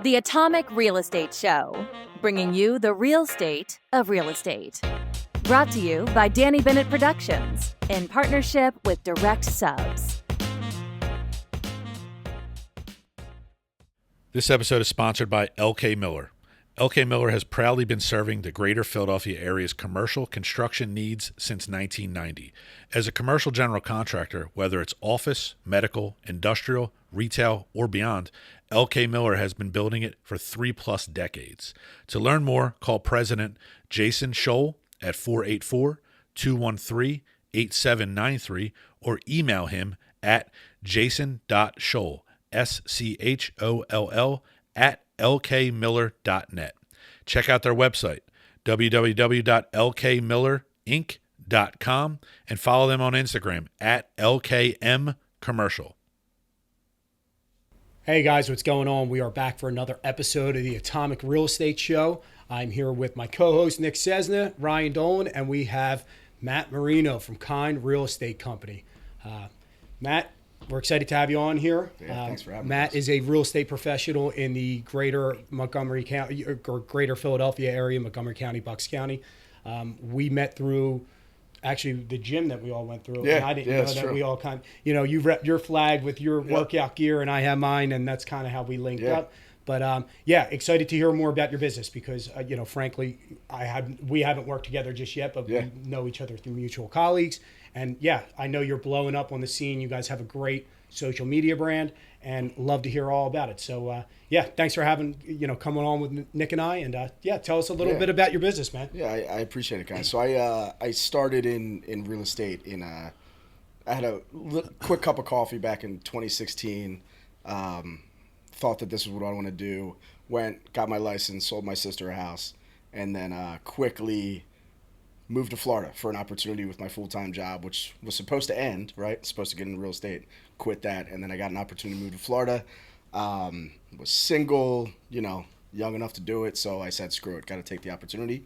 The Atomic Real Estate Show, bringing you the real estate of real estate. Brought to you by Danny Bennett Productions in partnership with Direct Subs. This episode is sponsored by L.K. Miller. L.K. Miller has proudly been serving the greater Philadelphia area's commercial construction needs since 1990. As a commercial general contractor, whether it's office, medical, industrial, retail, or beyond, L.K. Miller has been building it for 3+ decades. To learn more, call President Jason Scholl at 484-213-8793 or email him at jason.scholl, SCHOLL, at lkmiller.net. Check out their website, www.lkmillerinc.com, and follow them on Instagram at lkmcommercial. Hey guys, what's going on? We are back for another episode of the Atomic Real Estate Show. I'm here with my co-host Nick Cessna, Ryan Dolan, and we have Matt Marino from KYND Real Estate Company. Matt, we're excited to have you on here. Yeah, thanks for having us. Matt is a real estate professional in the greater Montgomery County or greater Philadelphia area, Montgomery County, Bucks County. We met through actually the gym that we all went through. Yeah, and I didn't know that true. we all you rep your flag with your workout gear and I have mine, and that's kind of how we linked up. But excited to hear more about your business because frankly, we haven't worked together just yet, but we know each other through mutual colleagues. And I know you're blowing up on the scene. You guys have a great social media brand, and love to hear all about it. So thanks for having coming on with Nick and I, and tell us a little bit about your business, man. Yeah, I appreciate it, guys. So I started in real estate I had a quick cup of coffee back in 2016. Thought that this is what I want to do. Got my license, sold my sister a house, and then quickly moved to Florida for an opportunity with my full-time job, which was supposed to end, right? Supposed to get into real estate, quit that, and then I got an opportunity to move to Florida. Was single, young enough to do it, so I said, screw it, got to take the opportunity.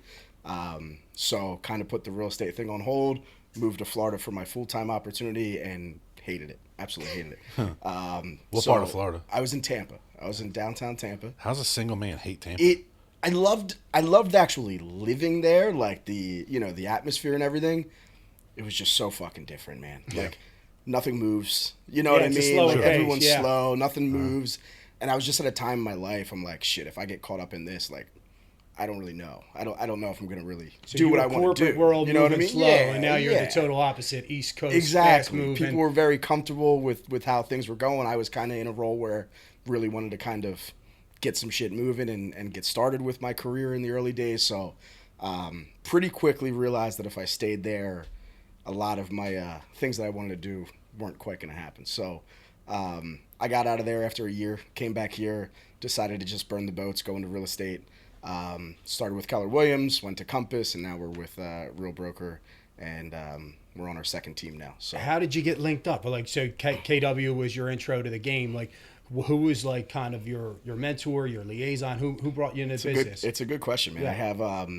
So kind of put the real estate thing on hold, moved to Florida for my full-time opportunity, and hated it. Absolutely hated it. What part of Florida? I was in Tampa. I was in downtown Tampa. How's a single man hate Tampa? I loved actually living there, like the atmosphere and everything. It was just so fucking different, man. Yeah. Like nothing moves. You know what I mean? Slow like pace, everyone's slow, nothing moves. And I was just at a time in my life, I'm like, shit, if I get caught up in this, like I don't really know. I don't know if I'm gonna really do what I want to do. Corporate world, you know what I mean? Slow, and now you're the total opposite, East Coast. Exactly. Fast moving. People were very comfortable with how things were going. I was kind of in a role where really wanted to kind of get some shit moving and get started with my career in the early days. So pretty quickly realized that if I stayed there, a lot of my things that I wanted to do weren't quite going to happen. So I got out of there after a year, came back here, decided to just burn the boats, go into real estate. Started with Keller Williams, went to Compass, and now we're with Real Broker, and we're on our second team now. So how did you get linked up? So KW was your intro to the game. Like, who was like kind of your mentor, your liaison? Who brought you into the business? It's a good question, man. Yeah. I have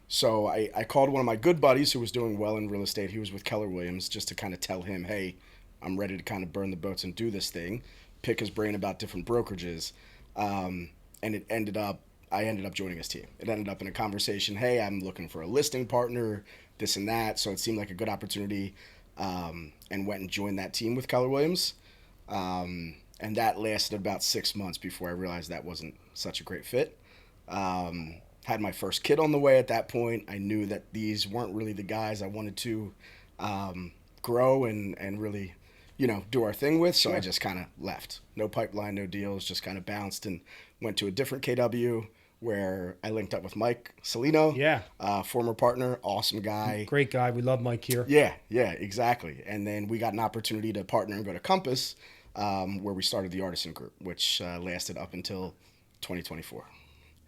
so I called one of my good buddies who was doing well in real estate. He was with Keller Williams, just to kind of tell him, hey, I'm ready to kind of burn the boats and do this thing, pick his brain about different brokerages, and I ended up joining his team. It ended up in a conversation, hey, I'm looking for a listing partner, this and that. So it seemed like a good opportunity, and went and joined that team with Keller Williams. And that lasted about 6 months before I realized that wasn't such a great fit. Had my first kid on the way at that point. I knew that these weren't really the guys I wanted to grow and really, do our thing with. So I just kind of left. No pipeline, no deals, just kind of bounced and went to a different KW where I linked up with Mike Salino, former partner, awesome guy. Great guy. We love Mike here. Yeah, exactly. And then we got an opportunity to partner and go to Compass, where we started the Artisan Group, which lasted up until 2024.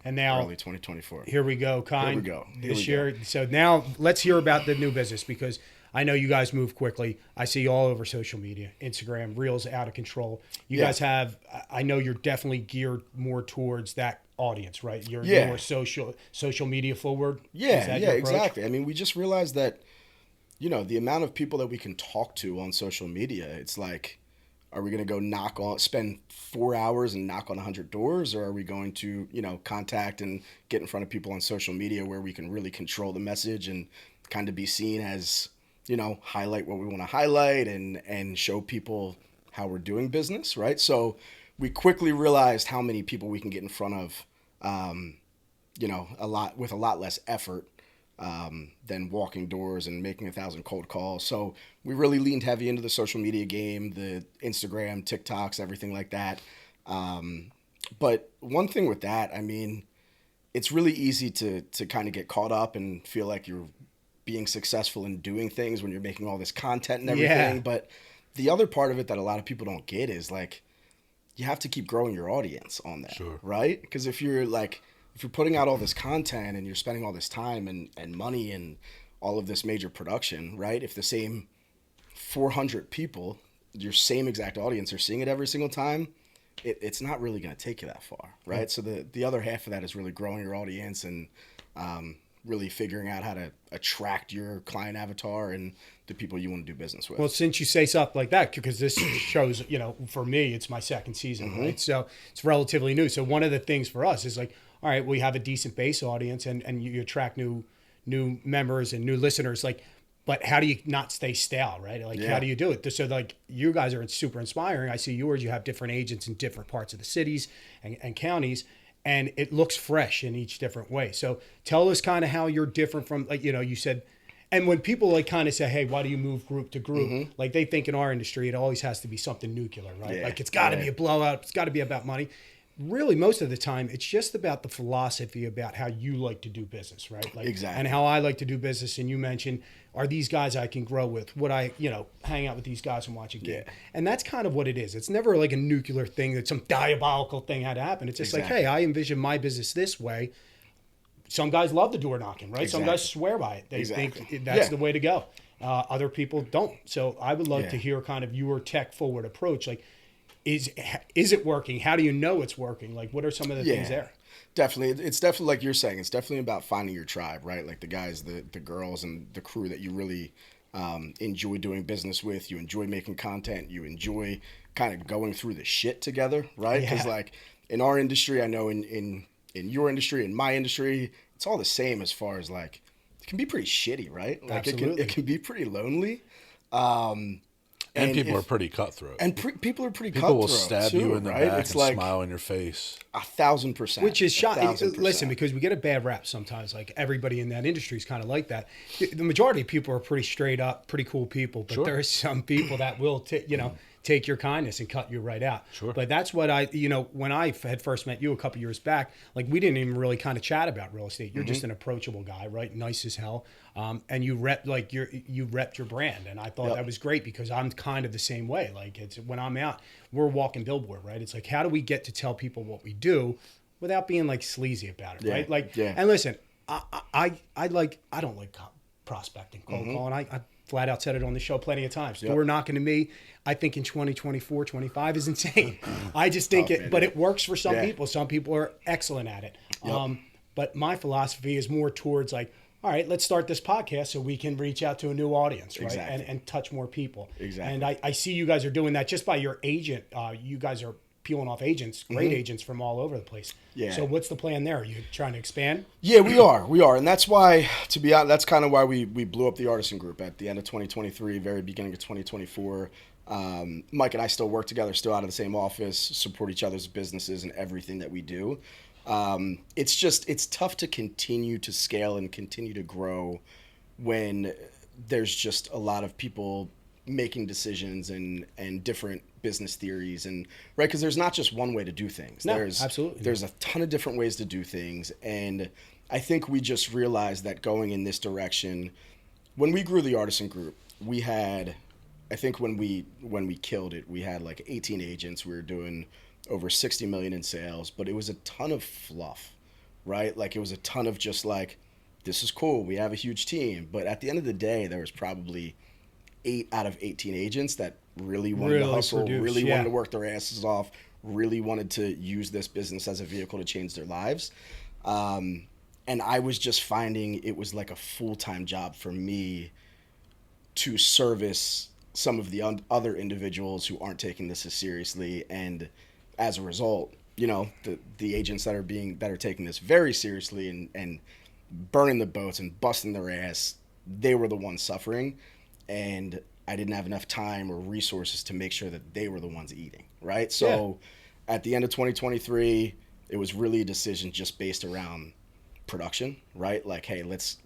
And now, early 2024. Here we go, KYND. Here we go. This year. So now let's hear about the new business, because I know you guys move quickly. I see you all over social media, Instagram, Reels out of control. You guys have, I know you're definitely geared more towards that audience, right? You're more social media forward. Yeah, exactly. I mean, we just realized that, the amount of people that we can talk to on social media, it's like Are we going to go spend 4 hours and knock on 100 doors? Or are we going to, contact and get in front of people on social media where we can really control the message and kind of be seen as, highlight what we want to highlight and show people how we're doing business, right? So we quickly realized how many people we can get in front of, with a lot less effort than walking doors and making 1,000 cold calls. So we really leaned heavy into the social media game, the Instagram, TikToks, everything like that. But one thing with that, I mean, it's really easy to kind of get caught up and feel like you're being successful in doing things when you're making all this content and everything. Yeah. But the other part of it that a lot of people don't get is like, you have to keep growing your audience on that, Sure. right? Because if you're putting out all this content and you're spending all this time and money and all of this major production, right? If the same 400 people, your same exact audience, are seeing it every single time, it's not really going to take you that far, right? Mm-hmm. So the other half of that is really growing your audience and really figuring out how to attract your client avatar and the people you want to do business with. Well, since you say stuff like that, because this shows, for me, it's my second season, Mm-hmm. right? So it's relatively new. So one of the things for us is like, all right, we have a decent base audience and you attract new members and new listeners. Like, but how do you not stay stale, right? Like, how do you do it? So like, you guys are super inspiring. I see yours. You have different agents in different parts of the cities and counties, and it looks fresh in each different way. So tell us kind of how you're different from, like, you said, and when people like kind of say, hey, why do you move group to group? Mm-hmm. Like, they think in our industry, it always has to be something nuclear, right? Yeah. Like, it's got to be a blowout. It's got to be about money. Really, most of the time, it's just about the philosophy about how you like to do business, right? Like, exactly. And how I like to do business. And you mentioned, are these guys I can grow with? Would I, hang out with these guys and watch a game? Yeah. And that's kind of what it is. It's never like a nuclear thing that some diabolical thing had to happen. It's just like, hey, I envision my business this way. Some guys love the door knocking, right? Some guys swear by it. They think that's the way to go. Other people don't. So I would love to hear kind of your tech forward approach. Like, is it working? How do you know it's working? Like, what are some of the things there? Definitely. It's definitely, like you're saying, it's definitely about finding your tribe, right? Like the guys, the girls, and the crew that you really enjoy doing business with. You enjoy making content. You enjoy kind of going through the shit together, right? Because like in our industry, I know in your industry, in my industry, it's all the same as far as like, it can be pretty shitty, right? Like Absolutely. it can be pretty lonely. And people are pretty cutthroat. And people are pretty people cutthroat. will stab too, you in the right? back It's and like smile in your face. 1,000%. Which is shocking. 1,000%. Listen, because we get a bad rap sometimes. Like, everybody in that industry is kind of like that. The majority of people are pretty straight up, pretty cool people. But there are some people that will, take your kindness and cut you right out. Sure. But that's what when I had first met you a couple years back, like, we didn't even really kind of chat about real estate. You're just an approachable guy, right? Nice as hell. And you repped your brand. And I thought that was great because I'm kind of the same way. Like, it's when I'm out, we're walking billboard, right? It's like, how do we get to tell people what we do without being like sleazy about it, right? Like, and listen, I don't like prospecting, cold calling. I flat out said it on the show plenty of times. Door knocking to me, I think in 2024, 25 is insane. I just think but it works for some people. Some people are excellent at it. But my philosophy is more towards like, all right, let's start this podcast so we can reach out to a new audience, right? And touch more people. Exactly. And I see you guys are doing that just by your agent. You guys are peeling off agents, great agents from all over the place. Yeah. So what's the plan there? Are you trying to expand? Yeah, we are. And that's why, to be honest, that's kind of why we blew up the Artisan Group at the end of 2023, very beginning of 2024. Mike and I still work together, still out of the same office, support each other's businesses and everything that we do. It's tough to continue to scale and continue to grow when there's just a lot of people making decisions and different business theories, and right, because there's not just one way to do things. No, absolutely. There's a ton of different ways to do things, and I think we just realized that going in this direction, when we grew the Artisan Group, we had, I think when we killed it, we had like 18 agents. We were doing over 60 million in sales, but it was a ton of fluff, right? Like, it was a ton of just like, this is cool, we have a huge team, but at the end of the day, there was probably 8 out of 18 agents that really wanted to hustle, really wanted to work their asses off, really wanted to use this business as a vehicle to change their lives. And I was just finding it was like a full-time job for me to service some of the other individuals who aren't taking this as seriously, and as a result, you know, the agents that are taking this very seriously and burning the boats and busting their ass, they were the ones suffering, and I didn't have enough time or resources to make sure that they were the ones eating, right? So at the end of 2023, it was really a decision just based around production, right? Like, hey, let's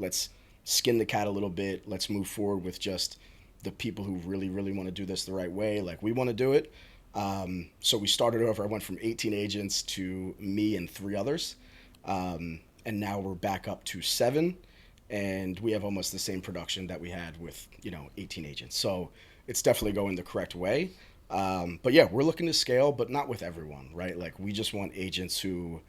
skin the cat a little bit. Let's move forward with just the people who really, really want to do this the right way, like we want to do it. So we started over. I went from 18 agents to me and 3 others. And now we're back up to 7. And we have almost the same production that we had with, 18 agents. So it's definitely going the correct way. But yeah, we're looking to scale, but not with everyone, right? Like, we just want agents who,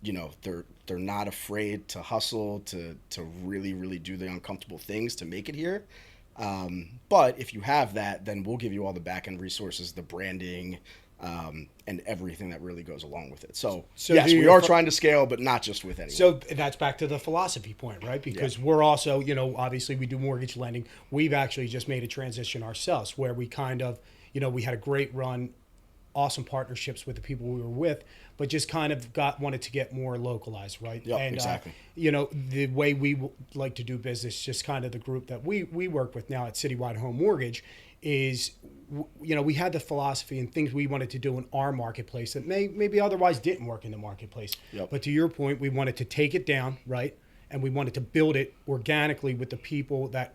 they're not afraid to hustle, to really, really do the uncomfortable things to make it here. But if you have that, then we'll give you all the back end resources, the branding, and everything that really goes along with it. So yes, we are trying to scale, but not just with anyone. So that's back to the philosophy point, right? Because we're also, obviously we do mortgage lending. We've actually just made a transition ourselves where we kind of, we had a great run, awesome partnerships with the people we were with, but just kind of wanted to get more localized, right? Yep, and exactly. The way we like to do business, just kind of the group that we work with now at Citywide Home Mortgage is, we had the philosophy and things we wanted to do in our marketplace that maybe otherwise didn't work in the marketplace. Yep. But to your point, we wanted to take it down, right? And we wanted to build it organically with the people that,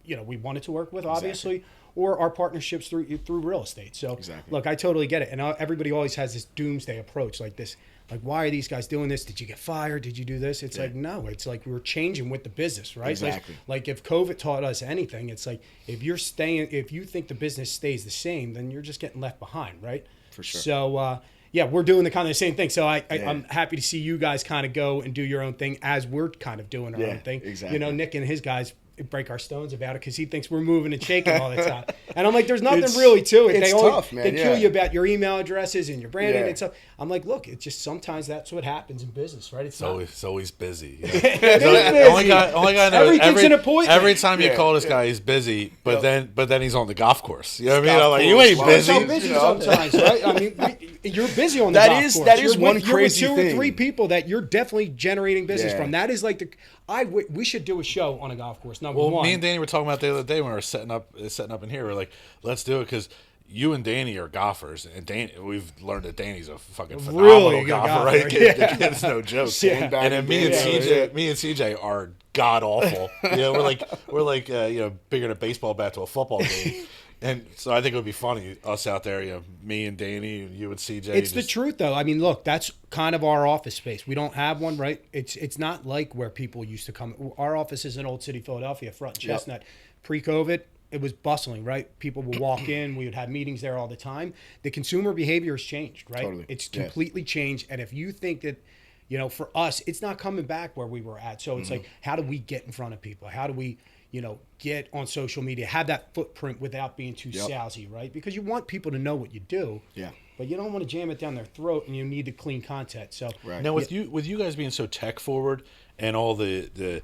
we wanted to work with, obviously. Exactly. Or our partnerships through real estate. So, Exactly. Look, I totally get it. And everybody always has this doomsday approach like this. Like, why are these guys doing this? Did you get fired? Did you do this? It's like, no. It's like we're changing with the business, right? Exactly. Like if COVID taught us anything, it's like if you think the business stays the same, then you're just getting left behind, right? For sure. So, we're doing the kind of the same thing. So I'm happy to see you guys kind of go and do your own thing as we're kind of doing our own thing. Exactly. Nick and his guys break our stones about it because he thinks we're moving and shaking all the time. And I'm like, there's nothing really to it. It's tough, man. They kill you about your email addresses and your branding and stuff. I'm like, look, it's just sometimes that's what happens in business, right? It's always busy. It is busy. Only guy knows. Everything's an appointment. Every time you call this guy, he's busy, but then he's on the golf course. You know what I mean? I'm like, you ain't busy. I'm busy sometimes, right? I mean, you're busy on the golf course. That is one crazy thing. You're with 2 or 3 thing. people that you're definitely generating business from. That is like we should do a show on a golf course. Number one. Me and Danny were talking about the other day when we were setting up in here. We're like, let's do it because you and Danny are golfers, and we've learned that Danny's a fucking phenomenal golfer, right? The kid's no joke. And then me and CJ are god awful. We're like bigger than a baseball bat to a football game. And so I think it would be funny, us out there, me and Danny, and you and CJ. It's the truth, though. I mean, look, that's kind of our office space. We don't have one, right? It's not like where people used to come. Our office is in Old City, Philadelphia, front Chestnut. Pre-COVID, it was bustling, right? People would walk in. We would have meetings there all the time. The consumer behavior has changed, right? Totally. It's completely changed. And if you think that, for us, it's not coming back where we were at. So it's like, how do we get in front of people? How do we get on social media, have that footprint without being too salesy, right? Because you want people to know what you do, but you don't want to jam it down their throat, and you need the clean content. So now with you guys being so tech forward and all the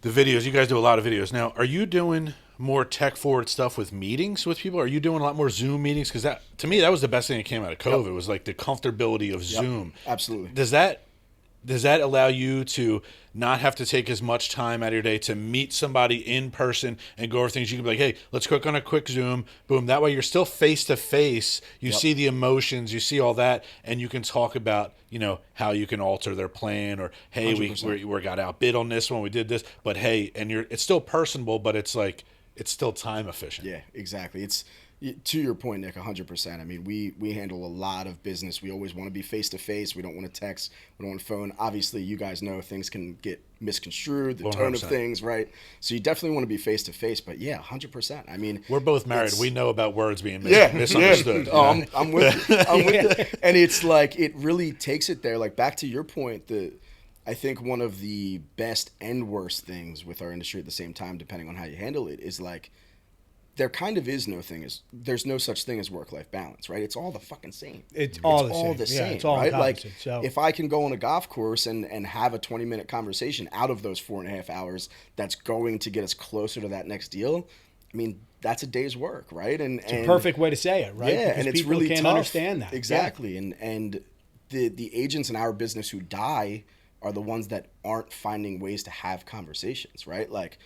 videos, you guys do a lot of videos. Now, are you doing more tech forward stuff with meetings with people? Are you doing a lot more Zoom meetings? Because to me, that was the best thing that came out of COVID. It was like the comfortability of Zoom. Absolutely. Does that allow you to not have to take as much time out of your day to meet somebody in person and go over things? You can be like, hey, let's click on a quick Zoom. Boom. That way you're still face to face. You see the emotions, you see all that, and you can talk about, how you can alter their plan, or, hey, we got outbid on this one. We did this. But, hey, and it's still personable, but it's like it's still time efficient. Yeah, exactly. It's to your point, Nick, 100%. I mean, we handle a lot of business. We always want to be face-to-face. We don't want to text. We don't want to phone. Obviously, you guys know things can get misconstrued, the 100%. Tone of things, right? So you definitely want to be face-to-face. But, yeah, 100%. I mean, we're both married. We know about words being misunderstood. Oh, I'm with you. I'm with you. And it's like it really takes it there. Like, back to your point, I think one of the best and worst things with our industry at the same time, depending on how you handle it, is like, there kind of is there's no such thing as work-life balance, right? It's all the fucking same. It's all the same, it's all right? Like, so if I can go on a golf course and have a 20-minute conversation out of those 4.5 hours that's going to get us closer to that next deal, I mean, that's a day's work, right? And It's a perfect way to say it, right? Yeah, Because and it's people really can't tough. understand that. Exactly. And the agents in our business who die are the ones that aren't finding ways to have conversations, right? Like,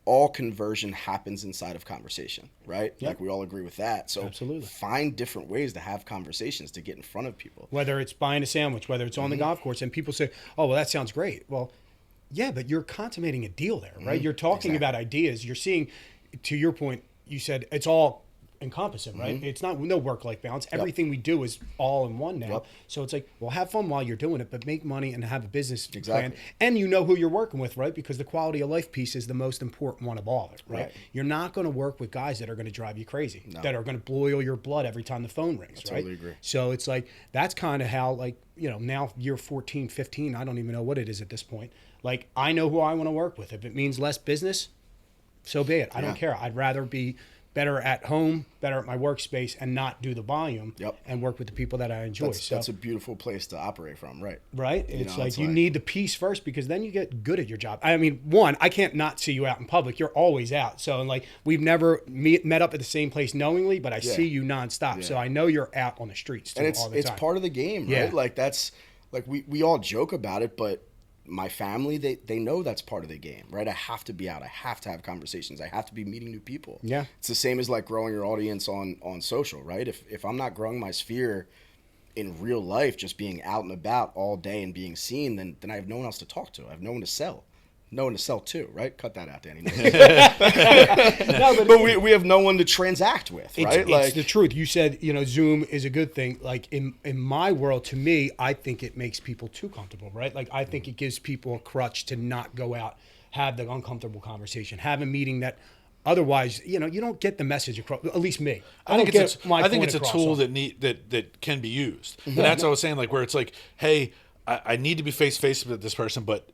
all conversion happens inside of conversation, right? Yep. Like, we all agree with that. So Absolutely. find different ways to have conversations to get in front of people. Whether it's buying a sandwich, whether it's on the golf course, and people say, "Oh, well, that sounds great." Well, yeah, but you're consummating a deal there, right? You're talking about ideas. You're seeing, to your point, you said it's all encompassing, right? It's not no work-life balance. Everything we do is all in one now. Yep. So it's like, well, have fun while you're doing it, but make money and have a business plan. Exactly. And you know who you're working with, right? Because the quality of life piece is the most important one of all of it, right? Right. You're not going to work with guys that are going to drive you crazy, that are going to boil your blood every time the phone rings, right? totally agree. So it's like, that's kind of how, like, you know, now year 14, 15, I don't even know what it is at this point. Like, I know who I want to work with. If it means less business, so be it. I don't care. I'd rather be better at home, better at my workspace, and not do the volume and work with the people that I enjoy. That's a beautiful place to operate from, right? Right? It's like you need the peace first, because then you get good at your job. I mean, one, I can't not see you out in public. You're always out. So, like, we've never met up at the same place knowingly, but I see you nonstop. Yeah. So I know you're out on the streets too, and all the time. it's part of the game, right? Like, that's, like, we all joke about it, but my family, they know that's part of the game, right? I have to be out. I have to have conversations. I have to be meeting new people. Yeah. It's the same as, like, growing your audience on social, right? If I'm not growing my sphere in real life, just being out and about all day and being seen, then I have no one else to talk to. I have no one to sell. No one to sell to, right? Cut that out, Danny. No, but we have no one to transact with, right? It's the truth. You said, you know, Zoom is a good thing. Like, in my world, to me, I think it makes people too comfortable, right? Like, I think it gives people a crutch to not go out, have the uncomfortable conversation, have a meeting that otherwise, you know, you don't get the message across. At least me. I think it's a tool that can be used. And that's what I was saying, like, where it's like, hey, I need to be face to face with this person, but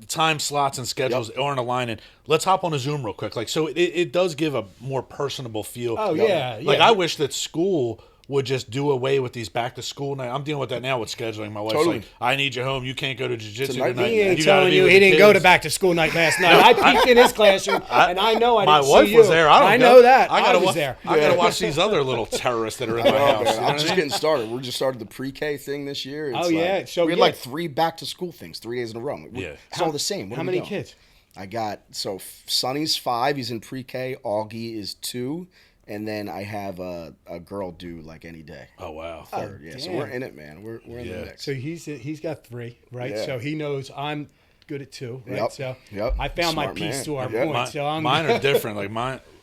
time slots and schedules aren't aligning. Let's hop on a Zoom real quick. Like, so it does give a more personable feel. Oh, yeah. Like, I wish that school would just do away with these back to school night. I'm dealing with that now with scheduling. My wife's like, I need you home. You can't go to jiu-jitsu tonight. He ain't telling you he didn't go to back to school night last night. I peeked in his classroom, and I know I didn't see you. My wife was there. I know that. I was there. I got to watch these other little terrorists that are in my house. Man, I'm just getting started. We just started the pre-K thing this year. It's So we had like 3 back to school things 3 days in a row. It's all the same. How many kids? I got, Sonny's 5. He's in pre-K. Augie is 2. And then I have a girl due like any day. Oh, wow. 3rd, yeah. So we're in it, man. We're in the mix. So he's got 3, right? Yeah. So he knows I'm good at 2, right? Yep. So I found my piece to our point. Mine are different. Like,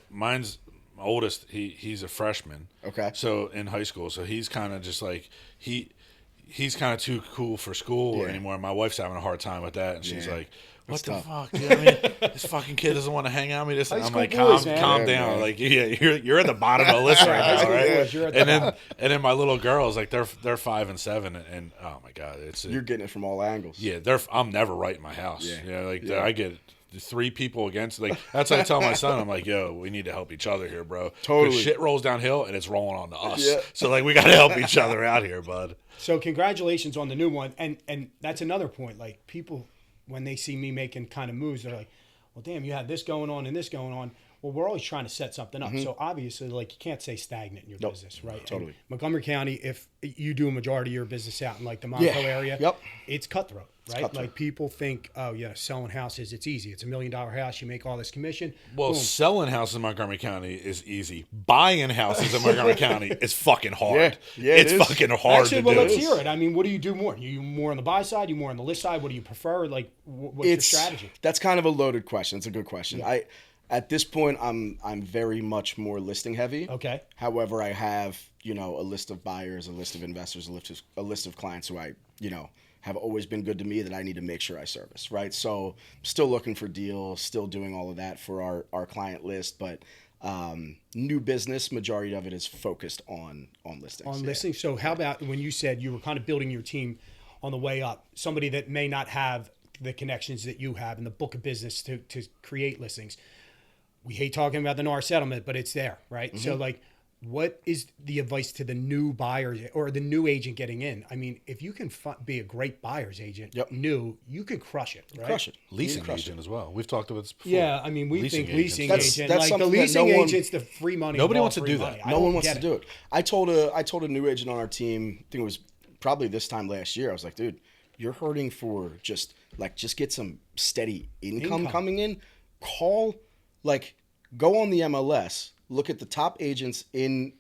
mine's my oldest. He's a freshman. Okay. So in high school, so he's kind of just like he's kind of too cool for school anymore. My wife's having a hard time with that, and she's like, what the fuck? You know what I mean? This fucking kid doesn't want to hang out with me. I'm like, calm down. Man. Like, you're at the bottom of the list right now, right? And then my little girls, like, they're 5 and 7, and oh my god, you're getting it from all angles. Yeah, I'm never right in my house. Yeah, I get 3 people against. Like, that's what I tell my son. I'm like, yo, we need to help each other here, bro. Totally. Shit rolls downhill and it's rolling on to us. Yeah. So, like, we got to help each other out here, bud. So congratulations on the new one, and that's another point. Like, people, when they see me making kind of moves, they're like, well, damn, you had this going on and this going on. Well, we're always trying to set something up. So obviously, like, you can't stay stagnant in your business, right? Totally. And Montgomery County, if you do a majority of your business out in, like, the Monco area, it's cutthroat, right? Cutthroat. Like, people think, oh, yeah, selling houses, it's easy. It's $1 million house. You make all this commission. Well, boom. Selling houses in Montgomery County is easy. Buying houses in Montgomery County is fucking hard. Yeah, it's fucking hard to do. Let's hear it. I mean, what do you do more? You more on the buy side? You more on the list side? What do you prefer? Like, what's your strategy? That's kind of a loaded question. It's a good question. Yeah. At this point, I'm very much more listing heavy. Okay. However, I have, a list of buyers, a list of investors, a list of clients who I, have always been good to me that I need to make sure I service, right? So still looking for deals, still doing all of that for our client list, but new business, majority of it is focused on listings. On listings. So how about when you said you were kind of building your team on the way up, somebody that may not have the connections that you have in the book of business to create listings? We hate talking about the NAR settlement, but it's there, right? So, like, what is the advice to the new buyer or the new agent getting in? I mean, if you can be a great buyer's agent, you can crush it, right? Crush it. Leasing agent as well. We've talked about this before. Yeah, I mean, we think leasing That's agent, like the something that leasing no one- agent's the free money. Nobody of all wants to free do money. that. I No one don't wants get to do it. I told a new agent on our team, I think it was probably this time last year, I was like, dude, you're hurting for just get some steady income coming in. Go on the MLS, look at the top agents in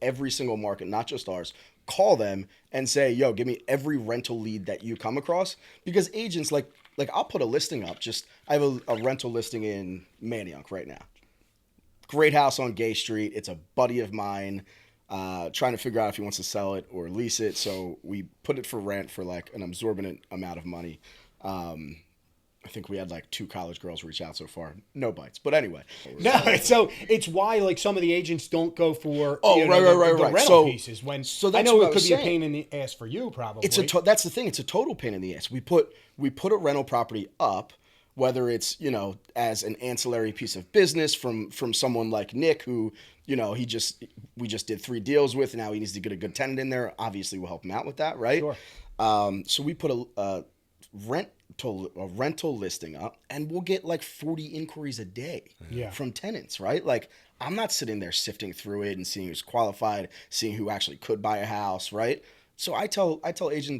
every single market, not just ours. Call them and say, yo, give me every rental lead that you come across. Because agents, like I'll put a listing up. I have a rental listing in Manayunk right now. Great house on Gay Street. It's a buddy of mine trying to figure out if he wants to sell it or lease it. So we put it for rent for like an absorbent amount of money. I think we had like 2 college girls reach out so far. No bites. But anyway. No, so it's why like some of the agents don't go for right. the rental pieces. That's I know what it could be saying. a pain in the ass for you, probably. That's the thing. It's a total pain in the ass. We put a rental property up, whether it's as an ancillary piece of business from someone like Nick, who we just did 3 deals with, and now he needs to get a good tenant in there. Obviously, we'll help him out with that, right? Sure. So we put a rental listing up, and we'll get like 40 inquiries a day from tenants, right? Like, I'm not sitting there sifting through it and seeing who's qualified, seeing who actually could buy a house, right? So I tell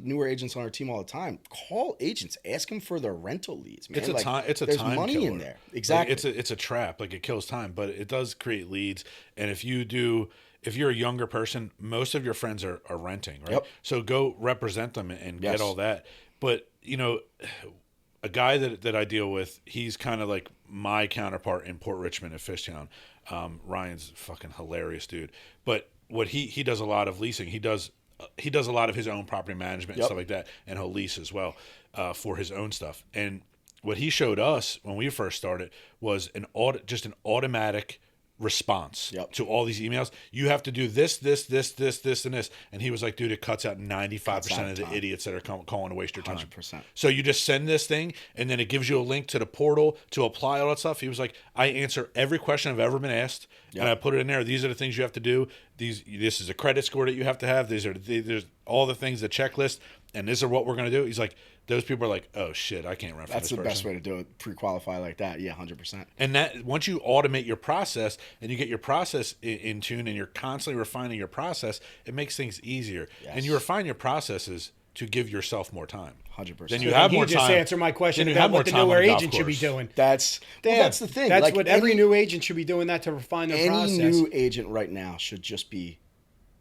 newer agents on our team all the time, call agents, ask them for their rental leads, man. It's a there's time money killer. in there. Exactly. Like, it's a trap. Like, it kills time, but it does create leads. And if you're a younger person, most of your friends are renting, right? Yep. So go represent them and Yes. get all that. But a guy that I deal with, he's kind of like my counterpart in Port Richmond at Fishtown. Ryan's a fucking hilarious dude. But what he does a lot of leasing. He does a lot of his own property management and stuff like that, and he'll lease as well for his own stuff. And what he showed us when we first started was an automatic response to all these emails. You have to do this, and this. And he was like, dude, it cuts out 95% of the idiots that are calling to waste your time. 100%. So you just send this thing, and then it gives you a link to the portal to apply all that stuff. He was like, I answer every question I've ever been asked, and I put it in there. These are the things you have to do. This is a credit score that you have to have. There's all the things, the checklist, and this is what we're going to do. He's like, those people are like, oh shit, I can't rent for That's this the person. best way to do it, pre-qualify like that. Yeah, 100%. And that once you automate your process and you get your process in tune and you're constantly refining your process, it makes things easier. Yes. And you refine your processes to give yourself more time. 100%. Then you have more time. Just answer my question Then you about have more what the time newer on the golf agent should be course. doing. That's the thing. That's Like, what every new agent should be doing, that to refine their process. Any new agent right now should just be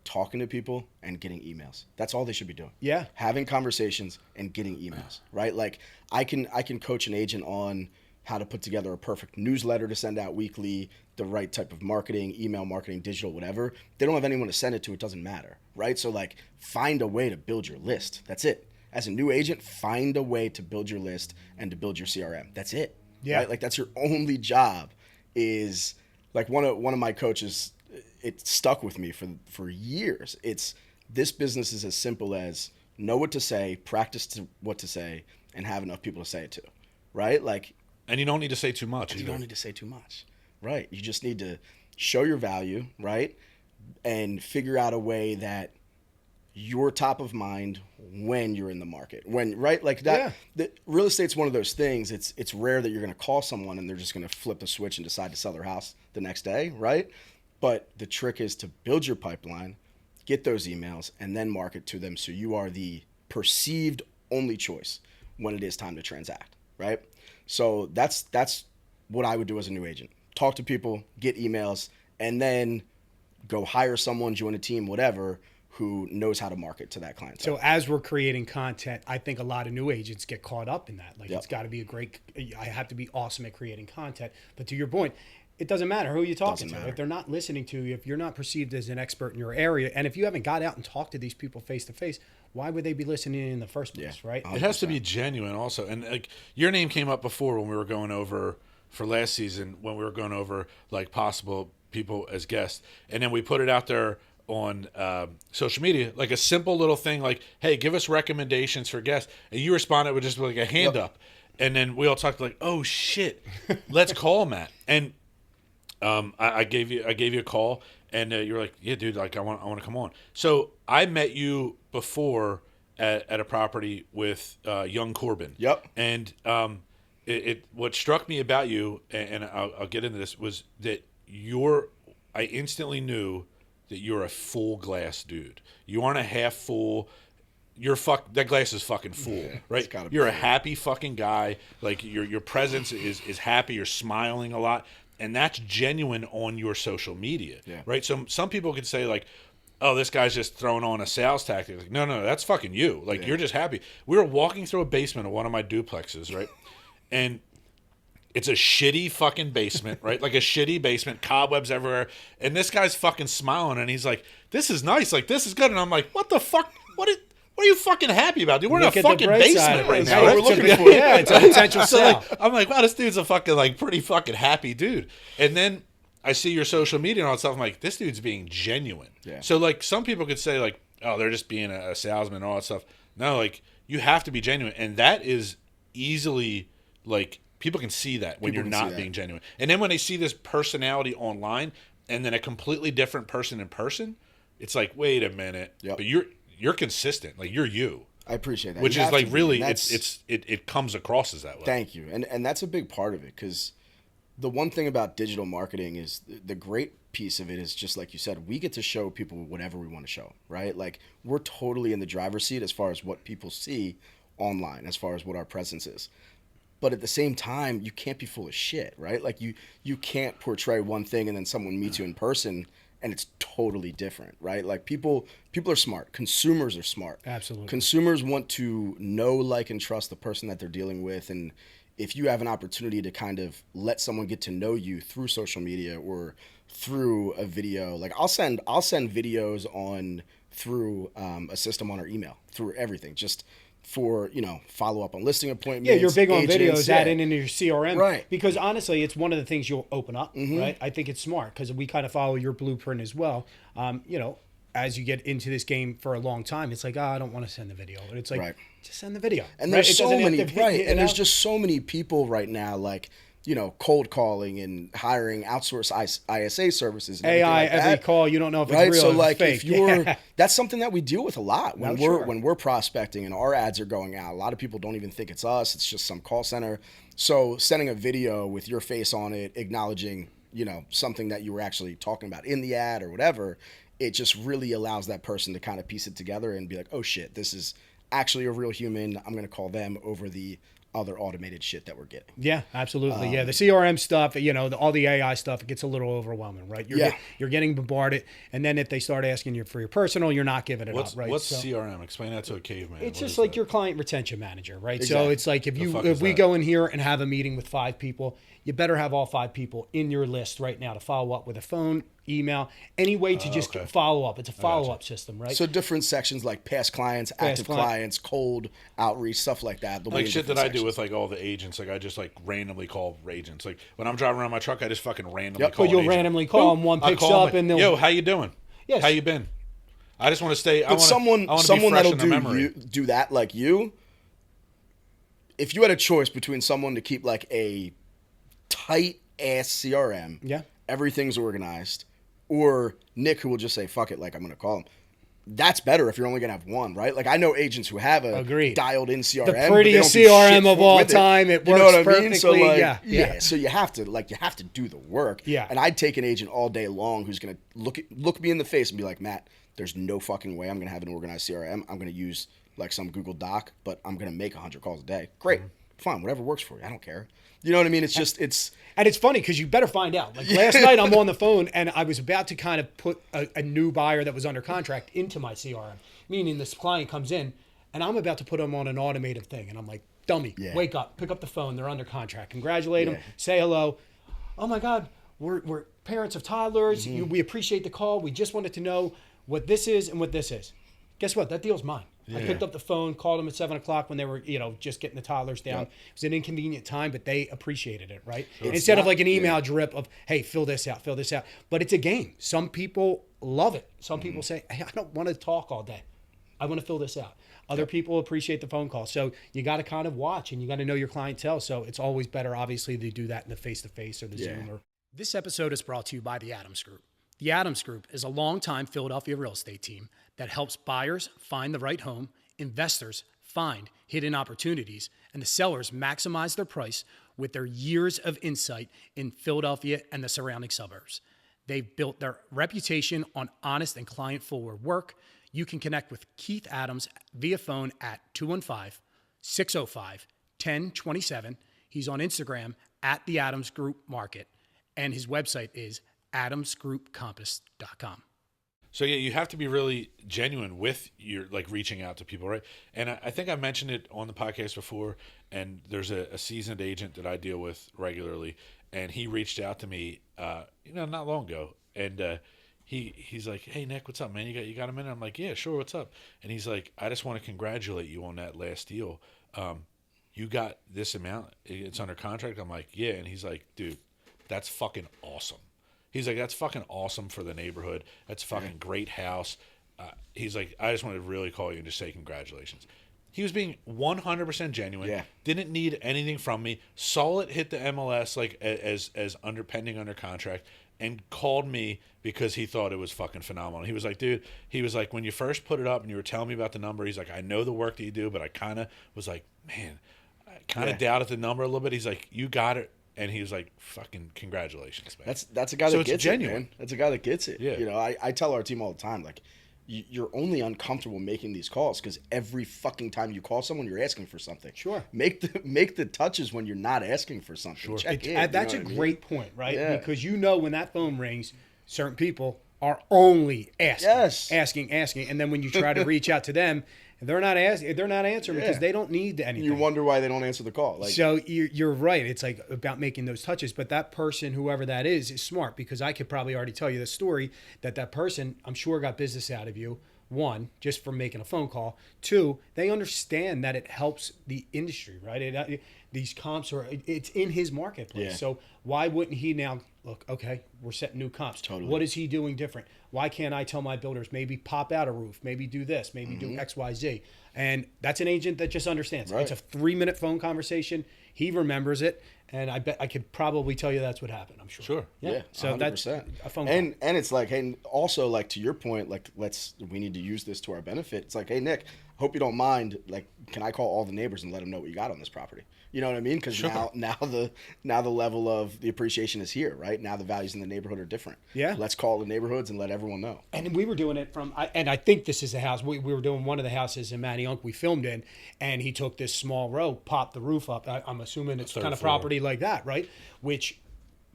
talking to people and getting emails. That's all they should be doing. Yeah. Having conversations and getting emails, right? Like I can coach an agent on how to put together a perfect newsletter to send out weekly, the right type of marketing, email marketing, digital, whatever. They don't have anyone to send it to, it doesn't matter, right? So like find a way to build your list. That's it. As a new agent, find a way to build your list and to build your CRM. That's it. Yeah. Right? Like that's your only job. Is like one of my coaches, it stuck with me for years. This business is as simple as know what to say, practice what to say, and have enough people to say it to, right? Like, And you don't need to say too much. you don't need to say too much, right? You just need to show your value, right? And figure out a way that you're top of mind when you're in the market. Right? Like that. Yeah. The real estate's one of those things. It's rare that you're going to call someone and they're just going to flip the switch and decide to sell their house the next day, right? But the trick is to build your pipeline, get those emails, and then market to them so you are the perceived only choice when it is time to transact, right? So that's what I would do as a new agent. Talk to people, get emails, and then go hire someone, join a team, whatever, who knows how to market to that client. So as we're creating content, I think a lot of new agents get caught up in that. Like Yep. it's got to be I have to be awesome at creating content. But to your point, it doesn't matter who you're talking to. If they're not listening to you, if you're not perceived as an expert in your area, and if you haven't got out and talked to these people face to face, why would they be listening in the first place, right? It has to be genuine also. And like your name came up before when we were going over for last season, when we were going over like possible people as guests. And then we put it out there on social media, like a simple little thing like, hey, give us recommendations for guests. And you responded with just like a hand up. And then we all talked like, oh shit, let's call Matt. And I gave you a call, And you're like, yeah, dude, like I want to come on. So I met you before at a property with young Corbin. Yep. And what struck me about you, and I'll get into this, was that I instantly knew that you're a full glass dude. You aren't a half full. That glass is fucking full, right? You're a happy fucking guy. Like your presence is happy. You're smiling a lot. And that's genuine on your social media, right? So some people could say like, oh, this guy's just throwing on a sales tactic. Like, no, that's fucking you. Like, you're just happy. We were walking through a basement of one of my duplexes, right? And it's a shitty fucking basement, right? Like a shitty basement, cobwebs everywhere. And this guy's fucking smiling, and he's like, this is nice. Like, this is good. And I'm like, what the fuck? What are you fucking happy about, dude? We're in a fucking basement right now. We're looking for. Yeah, it's a potential sale. So I'm like, wow, this dude's a fucking like pretty fucking happy dude. And then I see your social media and all that stuff. I'm like, this dude's being genuine. Yeah. So like some people could say like, oh, they're just being a salesman and all that stuff. No, like you have to be genuine, and that is easily like people can see that when you're not being genuine. And then when they see this personality online and then a completely different person in person, it's like, wait a minute, but you're consistent. Like you're you. I appreciate that. Which is like really, it comes across as that way. Thank you. And that's a big part of it, because the one thing about digital marketing is the great piece of it is just like you said, we get to show people whatever we want to show, right? Like we're totally in the driver's seat as far as what people see online, as far as what our presence is. But at the same time, you can't be full of shit, right? Like you can't portray one thing and then someone meets you in person and it's totally different, right? Like people are smart. Consumers are smart. Absolutely. Consumers want to know, like, and trust the person that they're dealing with. And if you have an opportunity to kind of let someone get to know you through social media or through a video, like I'll send videos on through a system on our email, through everything, just for, follow up on listing appointments. Yeah, you're big on agents, videos, adding into your CRM. Right. Because honestly, it's one of the things you'll open up, right? I think it's smart because we kind of follow your blueprint as well. As you get into this game for a long time, it's like, I don't want to send the video. And it's like, just send the video. And there's so many, and there's just so many people right now, like, cold calling and hiring outsourced ISA services. And AI like every that. Call, you don't know if it's real so or like fake. If you're, that's something that we deal with a lot when we're prospecting and our ads are going out. A lot of people don't even think it's us. It's just some call center. So sending a video with your face on it, acknowledging, something that you were actually talking about in the ad or whatever, it just really allows that person to kind of piece it together and be like, oh shit, this is actually a real human. I'm going to call them over the other automated shit that we're getting. Yeah, absolutely. The CRM stuff, all the AI stuff, it gets a little overwhelming, right? You're getting bombarded, and then if they start asking you for your personal, you're not giving it up, right? What's CRM? Explain that to a caveman. It's just like your client retention manager, right? Exactly. So it's like if we go in here and have a meeting with 5 people, you better have all 5 people in your list right now to follow up with a phone, email, any way to just follow up. It's a follow-up system, right? So different sections like past clients, active clients, cold outreach, stuff like that. Like shit that I do with like all the agents. Like I just like randomly call agents. Like when I'm driving around my truck, I just fucking randomly call. But you'll randomly call them. One picks up and they'll. Yo, how you doing? Yes. How you been? I just want to stay. But someone that'll do that like you. If you had a choice between someone to keep like a tight ass CRM, everything's organized, or Nick who will just say fuck it, like I'm gonna call him. That's better if you're only gonna have one, right? Like I know agents who have a dialed in CRM, the prettiest CRM of all time. It works perfectly. So like, so you have to do the work. Yeah. And I'd take an agent all day long who's gonna look me in the face and be like, Matt, there's no fucking way I'm gonna have an organized CRM. I'm gonna use like some Google Doc, but I'm gonna make 100 calls a day. Great, fine, whatever works for you. I don't care. You know what I mean? And it's funny because you better find out. Like last night, I'm on the phone and I was about to kind of put a new buyer that was under contract into my CRM, meaning this client comes in and I'm about to put them on an automated thing. And I'm like, dummy, wake up, pick up the phone. They're under contract. Congratulate them. Say hello. Oh my God, we're parents of toddlers. We appreciate the call. We just wanted to know what this is and what this is. Guess what? That deal's mine. I picked up the phone, called them at 7 o'clock when they were, just getting the toddlers down. It was an inconvenient time, but they appreciated it, right? Instead of like an email drip of, hey, fill this out. But it's a game. Some people love it. Some people say, hey, I don't want to talk all day. I want to fill this out. Other people appreciate the phone call. So you got to kind of watch and you got to know your clientele. So it's always better, obviously, to do that in the face-to-face or the Zoom. This episode is brought to you by the Adams Group. The Adams Group is a longtime Philadelphia real estate team that helps buyers find the right home, investors find hidden opportunities, and the sellers maximize their price with their years of insight in Philadelphia and the surrounding suburbs. They've built their reputation on honest and client-forward work. You can connect with Keith Adams via phone at 215-605-1027. He's on Instagram at the Adams Group Market, and his website is adamsgroupcompass.com. So yeah, you have to be really genuine with your like reaching out to people, right? And I think I mentioned it on the podcast before. And there's a seasoned agent that I deal with regularly, and he reached out to me, not long ago, and he's like, "Hey Nick, what's up, man? You got a minute?" I'm like, "Yeah, sure. What's up?" And he's like, "I just want to congratulate you on that last deal. You got this amount. It's under contract." I'm like, "Yeah," and he's like, "Dude, that's fucking awesome." He's like, "That's fucking awesome for the neighborhood. That's a fucking great house." He's like, "I just wanted to really call you and just say congratulations." He was being 100% genuine. Yeah. Didn't need anything from me. Saw it hit the MLS like as pending under contract, and called me because he thought it was fucking phenomenal. He was like, "Dude," he was like, "when you first put it up and you were telling me about the number," he's like, "I know the work that you do, but I kind of was like, man, I kind of doubted the number a little bit." He's like, "You got it." And he was like, "Fucking congratulations, man." That's a guy that gets genuine. it, man. That's a guy that gets it. Yeah. You know, I tell our team all the time, like, you're only uncomfortable making these calls because every fucking time you call someone, you're asking for something. Sure. Make the touches when you're not asking for something. Sure. Check in. That's a you know what I mean? great point, right? Yeah. Because when that phone rings, certain people are only asking, Yes. asking, and then when you try to reach out to them, they're not answering because they don't need anything. You wonder why they don't answer the call. Like, So you're right. It's like about making those touches. But that person, whoever that is smart, because I could probably already tell you the story that person, I'm sure, got business out of you. One, just from making a phone call. Two, they understand that it helps the industry, right? These comps it's in his marketplace. Yeah. So why wouldn't he now look, okay, we're setting new comps. Totally. What is he doing different? Why can't I tell my builders, maybe pop out a roof, maybe do this, maybe do X, Y, Z? And that's an agent that just understands. Right. It's a 3-minute phone conversation. He remembers it. And I bet I could probably tell you that's what happened. I'm sure. Sure. Yeah. So 100%. that's a phone call. And it's like, hey, also like to your point, like we need to use this to our benefit. It's like, hey Nick, hope you don't mind. Like, can I call all the neighbors and let them know what you got on this property? You know what I mean? Because now the level of the appreciation is here, right? Now the values in the neighborhood are different. Yeah. Let's call the neighborhoods and let everyone know. And we were doing it and I think this is the house. We were doing one of the houses in Manayunk we filmed in, and he took this small row, popped the roof up. I'm assuming it's kind of property like that, right? Which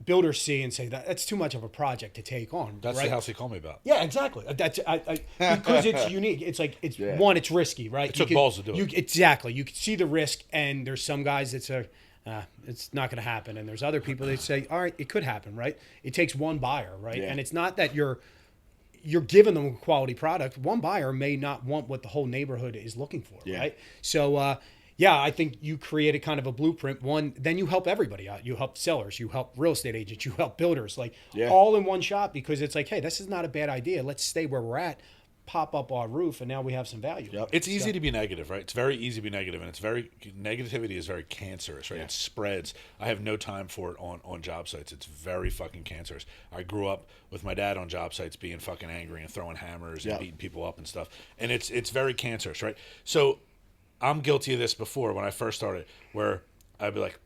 builders see and say that's too much of a project to take on. That's right? the house he called me about. Yeah, exactly. That's because it's unique. It's like one, it's risky, right? It took balls to do it. Exactly. You can see the risk, and there's some guys that say, it's not going to happen, and there's other people that say, all right, it could happen, right? It takes one buyer, right? Yeah. And it's not that you're giving them a quality product. One buyer may not want what the whole neighborhood is looking for, right? So, I think you created kind of a blueprint. One, then you help everybody out. You help sellers, you help real estate agents, you help builders, all in one shop, because it's like, hey, this is not a bad idea. Let's stay where we're at, pop up our roof, and now we have some value. Yep. It's easy to be negative, right? It's very easy to be negative, and negativity is very cancerous, right? It spreads. I have no time for it on job sites. It's very fucking cancerous. I grew up with my dad on job sites being fucking angry and throwing hammers and beating people up and stuff, and it's very cancerous, right? So I'm guilty of this before when I first started, where I'd be like,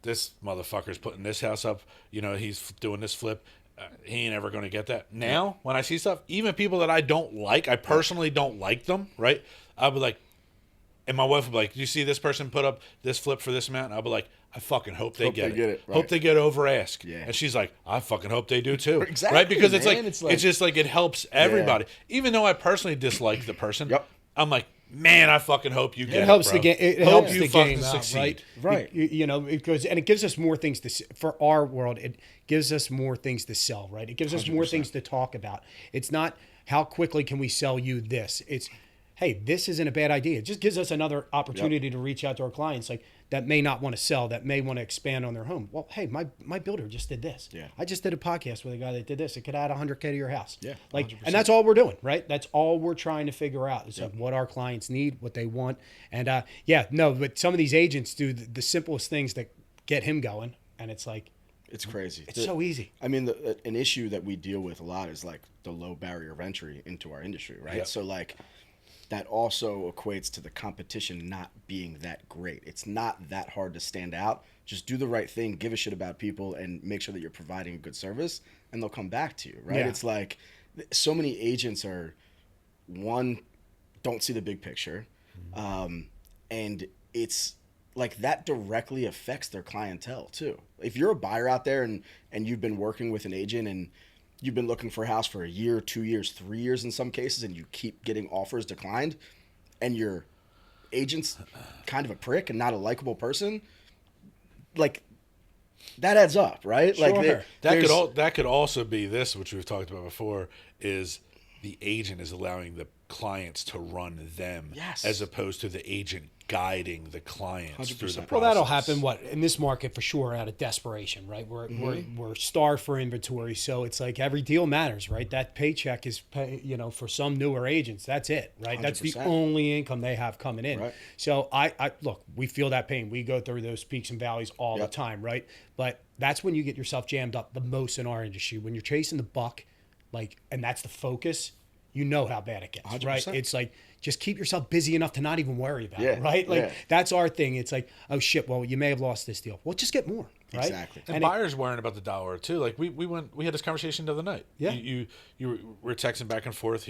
this motherfucker's putting this house up, he's doing this flip. He ain't ever going to get that. Now, when I see stuff, even people that I don't like, I personally don't like them, right? I'll be like, and my wife will be like, do you see this person put up this flip for this amount? And I'll be like, I fucking hope they get it. Right. Hope they get over ask. Yeah. And she's like, I fucking hope they do too. Exactly, right? Because man. it's just like it helps everybody. Even though I personally dislike the person, I'm like, man, I fucking hope you get it. It helps bro. the game. It Hope helps you the fucking game out, succeed. right? It gives us more things for our world. It gives us more things to sell, right? It gives us more things to talk about. It's not how quickly can we sell you this. It's, hey, this isn't a bad idea. It just gives us another opportunity to reach out to our clients that may not want to sell, that may want to expand on their home. Well, hey, my builder just did this. Yeah. I just did a podcast with a guy that did this. It could add $100K to your house. Yeah, and that's all we're doing, right? That's all we're trying to figure out is like what our clients need, what they want. And but some of these agents do the simplest things that get him going. And it's like, It's crazy. It's so easy. I mean, an issue that we deal with a lot is like the low barrier of entry into our industry, right? Yep. So like that also equates to the competition not being that great. It's not that hard to stand out. Just do the right thing, give a shit about people, and make sure that you're providing a good service, and they'll come back to you, right? Yeah. It's like so many agents are, one, don't see the big picture, and it's like that directly affects their clientele too. If you're a buyer out there and you've been working with an agent and you've been looking for a house for a year, 2 years, 3 years in some cases, and you keep getting offers declined, and your agent's kind of a prick and not a likable person, like that adds up, right? Sure. Like that could also be this, which we've talked about before, is the agent is allowing the clients to run them, Yes. as opposed to the agent guiding the clients through the 100%. process. Well, that'll happen. What in this market for sure, out of desperation, right? We're starved for inventory, so it's like every deal matters, right? That paycheck is, for some newer agents, that's it, right? That's the 100%. only income they have coming in. Right. So I look, we feel that pain. We go through those peaks and valleys all Yep. the time, right? But that's when you get yourself jammed up the most in our industry. When you're chasing the buck, and that's the focus. You know how bad it gets, 100%. right? It's like, just keep yourself busy enough to not even worry about it, Yeah, right? Like yeah. that's our thing. It's like, oh shit, well, you may have lost this deal. Well, just get more, right? Exactly. And buyers worrying about the dollar too. Like we had this conversation the other night. Yeah. You were texting back and forth.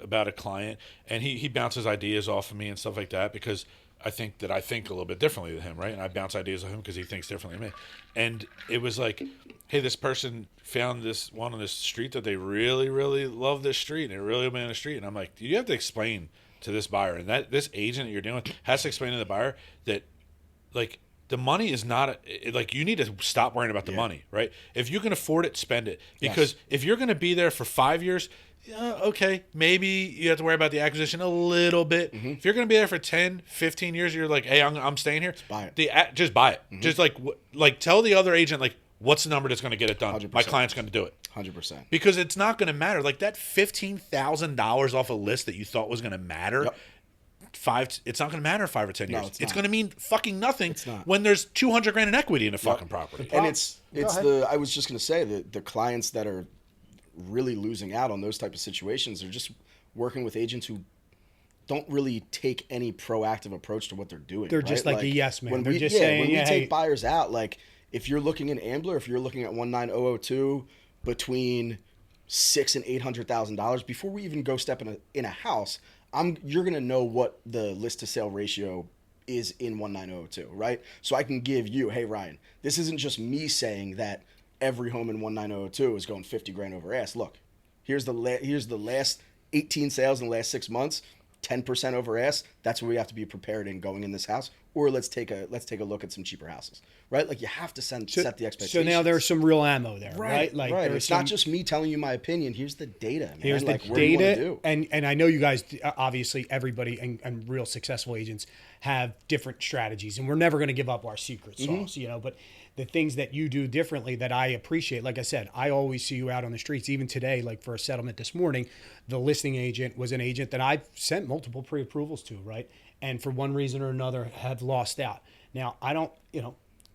About a client, and he bounces ideas off of me and stuff like that because I think a little bit differently than him, right? And I bounce ideas off him because he thinks differently than me. And it was like, hey, this person found this one on this street that they really, really love this street, and it really went on the street. And I'm like, you have to explain to this buyer, and that this agent that you're dealing with has to explain to the buyer that, like, the money is not like you need to stop worrying about the money, right? If you can afford it, spend it. Because if you're going to be there for 5 years, okay, maybe you have to worry about the acquisition a little bit. Mm-hmm. If you're going to be there for 10, 15 years, you're like, hey, I'm staying here. Just buy it. Just buy it. Mm-hmm. Just like tell the other agent, like, what's the number that's going to get it done? 100%. My client's going to do it. 100%. Because it's not going to matter. Like that $15,000 off a list that you thought was going to matter. Yep. It's not going to matter in 5 or 10 years. No, it's not. going to mean fucking nothing not. when there's $200,000 in equity in a fucking property. And it's ahead. I was just going to say that the clients that are really losing out on those type of situations are just working with agents who don't really take any proactive approach to what they're doing. They're right? just like a yes man. When They're we, just yeah, saying, when we yeah, take hey. buyers out, like if you're looking at Ambler, if you're looking at 19002 between $600,000 and $800,000 before we even go step in a house, you're gonna know what the list to sale ratio is in 19002, right? So I can give you, hey Ryan, this isn't just me saying that every home in 19002 is going $50,000 over ass. Look, here's the last 18 sales in the last 6 months, 10% over ass. That's what we have to be prepared in going in this house. Or let's take a look at some cheaper houses, right? Like you have to set the expectations. So now there's some real ammo there, right? Like right. there's It's some, not just me telling you my opinion. Here's the data, man. here's the like, what do you wanna data, do? and I know you guys, obviously, everybody and real successful agents have different strategies, and we're never going to give up our secret sauce, But the things that you do differently that I appreciate, like I said, I always see you out on the streets. Even today, like for a settlement this morning, the listing agent was an agent that I've sent multiple pre-approvals to, right? And for one reason or another, have lost out. Now I don't,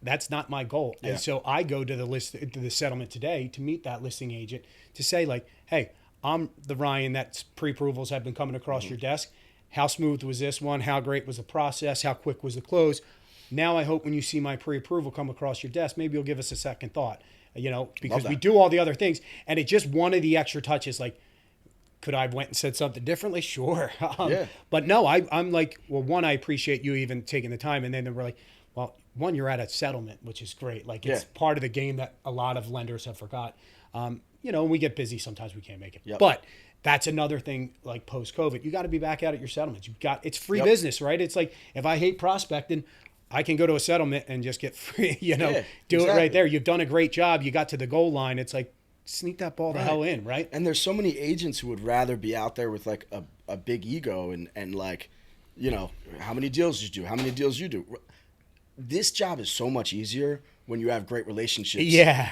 that's not my goal. Yeah. And so I go to the settlement today to meet that listing agent to say like, hey, I'm the Ryan that's pre-approvals have been coming across your desk. How smooth was this one? How great was the process? How quick was the close? Now I hope when you see my pre-approval come across your desk, maybe you'll give us a second thought, because we do all the other things. And it just one of the extra touches, like, could I have went and said something differently? Sure. Yeah. But no, I'm like, well, one, I appreciate you even taking the time. And then we're like, well, one, you're at a settlement, which is great. Like it's part of the game that a lot of lenders have forgot. We get busy. Sometimes we can't make it. Yep. But that's another thing, like post-COVID, you got to be back out at your settlements. It's free business, right? It's like, if I hate prospecting, I can go to a settlement and just get free, do it right there. You've done a great job. You got to the goal line. It's like, sneak that ball the hell in, right? And there's so many agents who would rather be out there with like a big ego and like, how many deals you do, how many deals you do. This job is so much easier when you have great relationships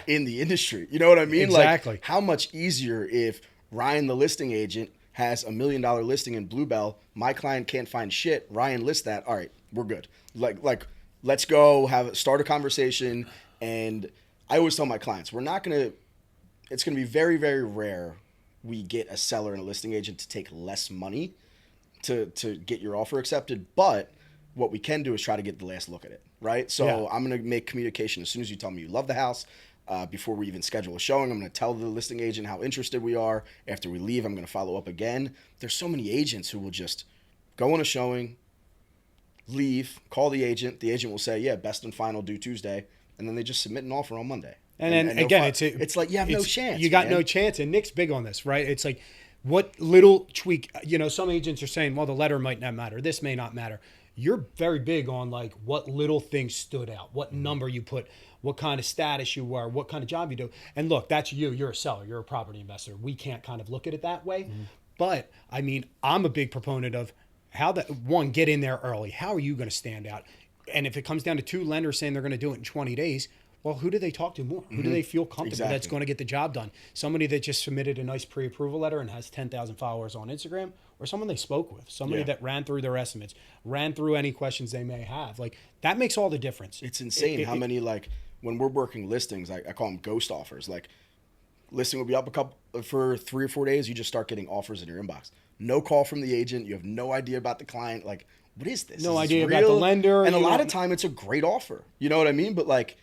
in the industry. You know what I mean? Exactly. Like how much easier if Ryan, the listing agent, has $1 million listing in Bluebell. My client can't find shit. Ryan lists that. All right, we're good. Like let's go start a conversation And I always tell my clients, it's going to be very, very rare we get a seller and a listing agent to take less money to get your offer accepted. But what we can do is try to get the last look at it, right? So I'm going to make communication as soon as you tell me you love the house. Before we even schedule a showing, I'm going to tell the listing agent how interested we are. After we leave, I'm going to follow up again. There's so many agents who will just go on a showing, leave, call the agent. The agent will say, yeah, best and final due Tuesday. And then they just submit an offer on Monday. And then again, it's like you have no chance. You got no chance. And Nick's big on this, right? It's like what little tweak, some agents are saying, well, the letter might not matter. This may not matter. You're very big on like what little things stood out, what number you put, what kind of status you were, what kind of job you do. And look, that's you. You're a seller. You're a property investor. We can't kind of look at it that way. Mm-hmm. But I mean, I'm a big proponent of get in there early. How are you going to stand out? And if it comes down to two lenders saying they're going to do it in 20 days, well, who do they talk to more? Who do they feel comfortable that's going to get the job done? Somebody that just submitted a nice pre-approval letter and has 10,000 followers on Instagram, or someone they spoke with, somebody that ran through their estimates, ran through any questions they may have. Like, that makes all the difference. It's insane how many, like, when we're working listings, I call them ghost offers. Like, listing will be up for 3 or 4 days. You just start getting offers in your inbox. No call from the agent. You have no idea about the client. Like, what is this? No idea about the lender. And a lot of time it's a great offer. You know what I mean? But like,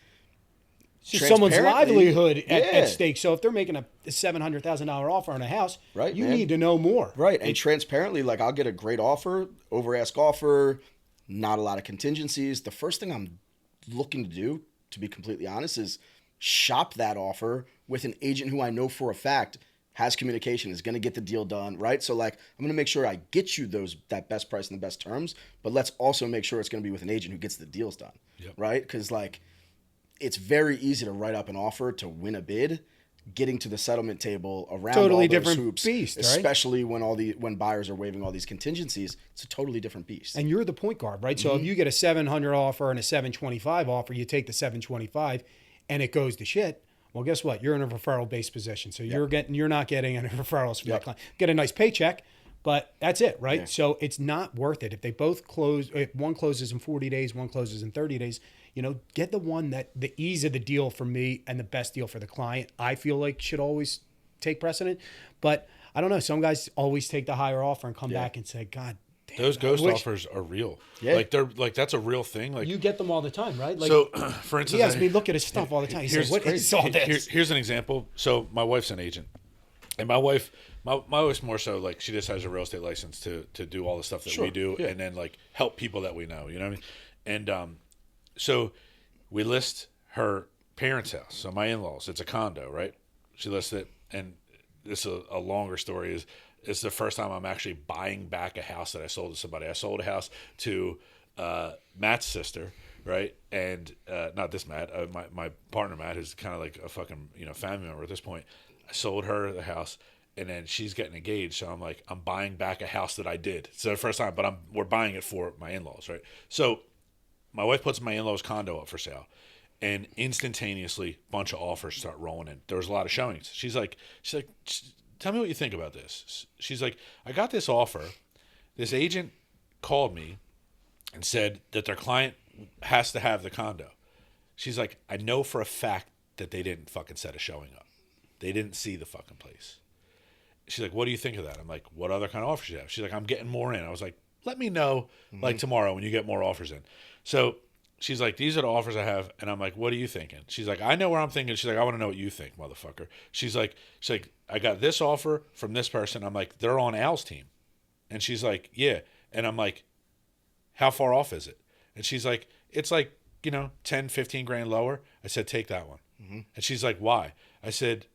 someone's livelihood at stake. So if they're making a $700,000 offer on a house, right, you need to know more. Right. And transparently, like, I'll get a great offer, over ask offer, not a lot of contingencies. The first thing I'm looking to do, to be completely honest, is shop that offer with an agent who I know for a fact has communication, is going to get the deal done, right? So like, I'm going to make sure I get you that best price and the best terms, but let's also make sure it's going to be with an agent who gets the deals done, right? Because like, it's very easy to write up an offer to win a bid. Getting to the settlement table around totally all those different hoops, beast, right? Especially when buyers are waiving all these contingencies, it's a totally different beast. And you're the point guard, right? Mm-hmm. So if you get a 700 offer and a 725 offer, you take the 725, and it goes to shit. Well, guess what? You're in a referral-based position, so you're not getting any referrals from that client. Get a nice paycheck, but that's it, right? Yeah. So it's not worth it. If they both close, if one closes in 40 days, one closes in 30 days, get the one that the ease of the deal for me and the best deal for the client, I feel like should always take precedent. But I don't know. Some guys always take the higher offer and come back and say, God damn. Those ghost offers are real. Yeah. Like they're like, that's a real thing. Like, you get them all the time, right? Like, so for instance, he has me look at his stuff all the time. He says, what is all this? Here's an example. So my wife's an agent, and my wife's more so like, she just has a real estate license to do all the stuff that we do, and then like help people that we know, you know what I mean? And so we list her parents' house. So my in-laws, it's a condo, right? She lists it, and this is a longer story. It's the first time I'm actually buying back a house that I sold to somebody. I sold a house to Matt's sister, right? And not this Matt, my partner Matt, who's kind of like a fucking family member at this point. I sold her the house, and then she's getting engaged. So I'm like, I'm buying back a house that I did. So the first time, but we're buying it for my in-laws, right? So my wife puts my in-laws' condo up for sale, and instantaneously, a bunch of offers start rolling in. There was a lot of showings. She's like, tell me what you think about this. She's like, I got this offer. This agent called me and said that their client has to have the condo. She's like, I know for a fact that they didn't fucking set a showing up. They didn't see the fucking place. She's like, what do you think of that? I'm like, what other kind of offers do you have? She's like, I'm getting more in. I was like, let me know like tomorrow when you get more offers in. So she's like, these are the offers I have. And I'm like, what are you thinking? She's like, I know where I'm thinking. She's like, I want to know what you think, motherfucker. She's like, I got this offer from this person. I'm like, they're on Al's team. And she's like, yeah. And I'm like, how far off is it? And she's like, it's like, 10, 15 grand lower. I said, take that one. Mm-hmm. And she's like, why? I said,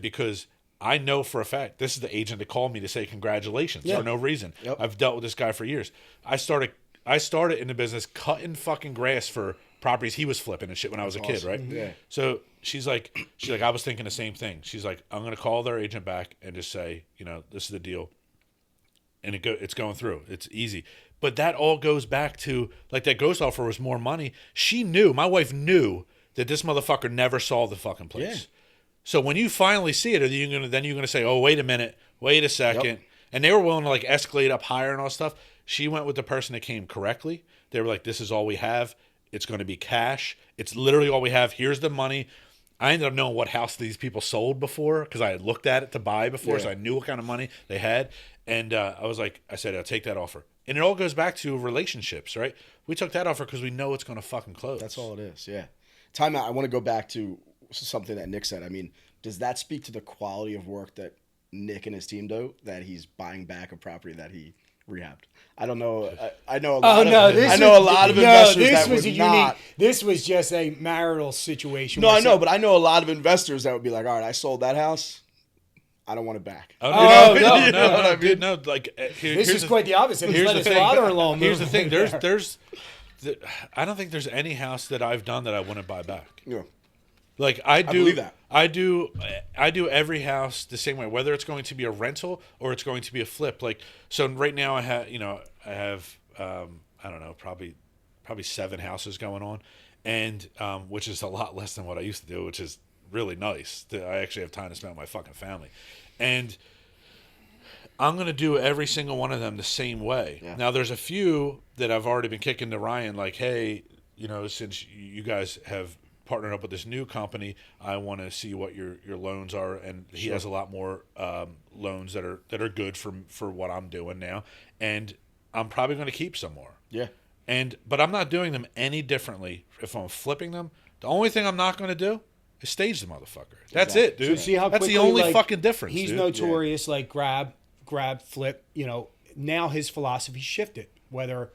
because I know for a fact, this is the agent that called me to say congratulations for no reason. Yep. I've dealt with this guy for years. I started in the business cutting fucking grass for properties he was flipping and shit when I was a kid, right? Yeah. So she's like, I was thinking the same thing. She's like, I'm going to call their agent back and just say, this is the deal. And it's going through. It's easy. But that all goes back to, like, that ghost offer was more money. My wife knew that this motherfucker never saw the fucking place. Yeah. So when you finally see it, you're gonna say, oh, wait a minute, wait a second. Yep. And they were willing to like escalate up higher and all stuff. She went with the person that came correctly. They were like, this is all we have. It's going to be cash. It's literally all we have. Here's the money. I ended up knowing what house these people sold before because I had looked at it to buy before, so I knew what kind of money they had. And I said, I'll take that offer. And it all goes back to relationships, right? We took that offer because we know it's going to fucking close. That's all it is, yeah. Time out. I want to go back to something that Nick said. I mean, does that speak to the quality of work that Nick and his team do, that he's buying back a property that he rehabbed? I don't know. I know a lot of investors that would not. This was just a marital situation. No, I know, but I know a lot of investors that would be like, all right, I sold that house. I don't want it back. No, like this is quite the opposite. Here's the thing. Father-in-law. Here's the thing. I don't think there's any house that I've done that I wouldn't buy back. Yeah. Like I do. believe that. I do every house the same way, whether it's going to be a rental or it's going to be a flip. Like so, right now I have I don't know, probably 7 houses going on, and which is a lot less than what I used to do, which is really nice. I actually have time to spend with my fucking family, and I'm going to do every single one of them the same way. Yeah. Now, there's a few that I've already been kicking to Ryan, like, hey, since you guys have partnered up with this new company, I want to see what your loans are, and he has a lot more loans that are good for what I'm doing now, and I'm probably going to keep some more. Yeah. But I'm not doing them any differently if I'm flipping them. The only thing I'm not going to do is stage the motherfucker. That's it, dude. So see how that's the quickly, only fucking difference. He's dude. notorious, like grab, flip. Now his philosophy shifted. Whether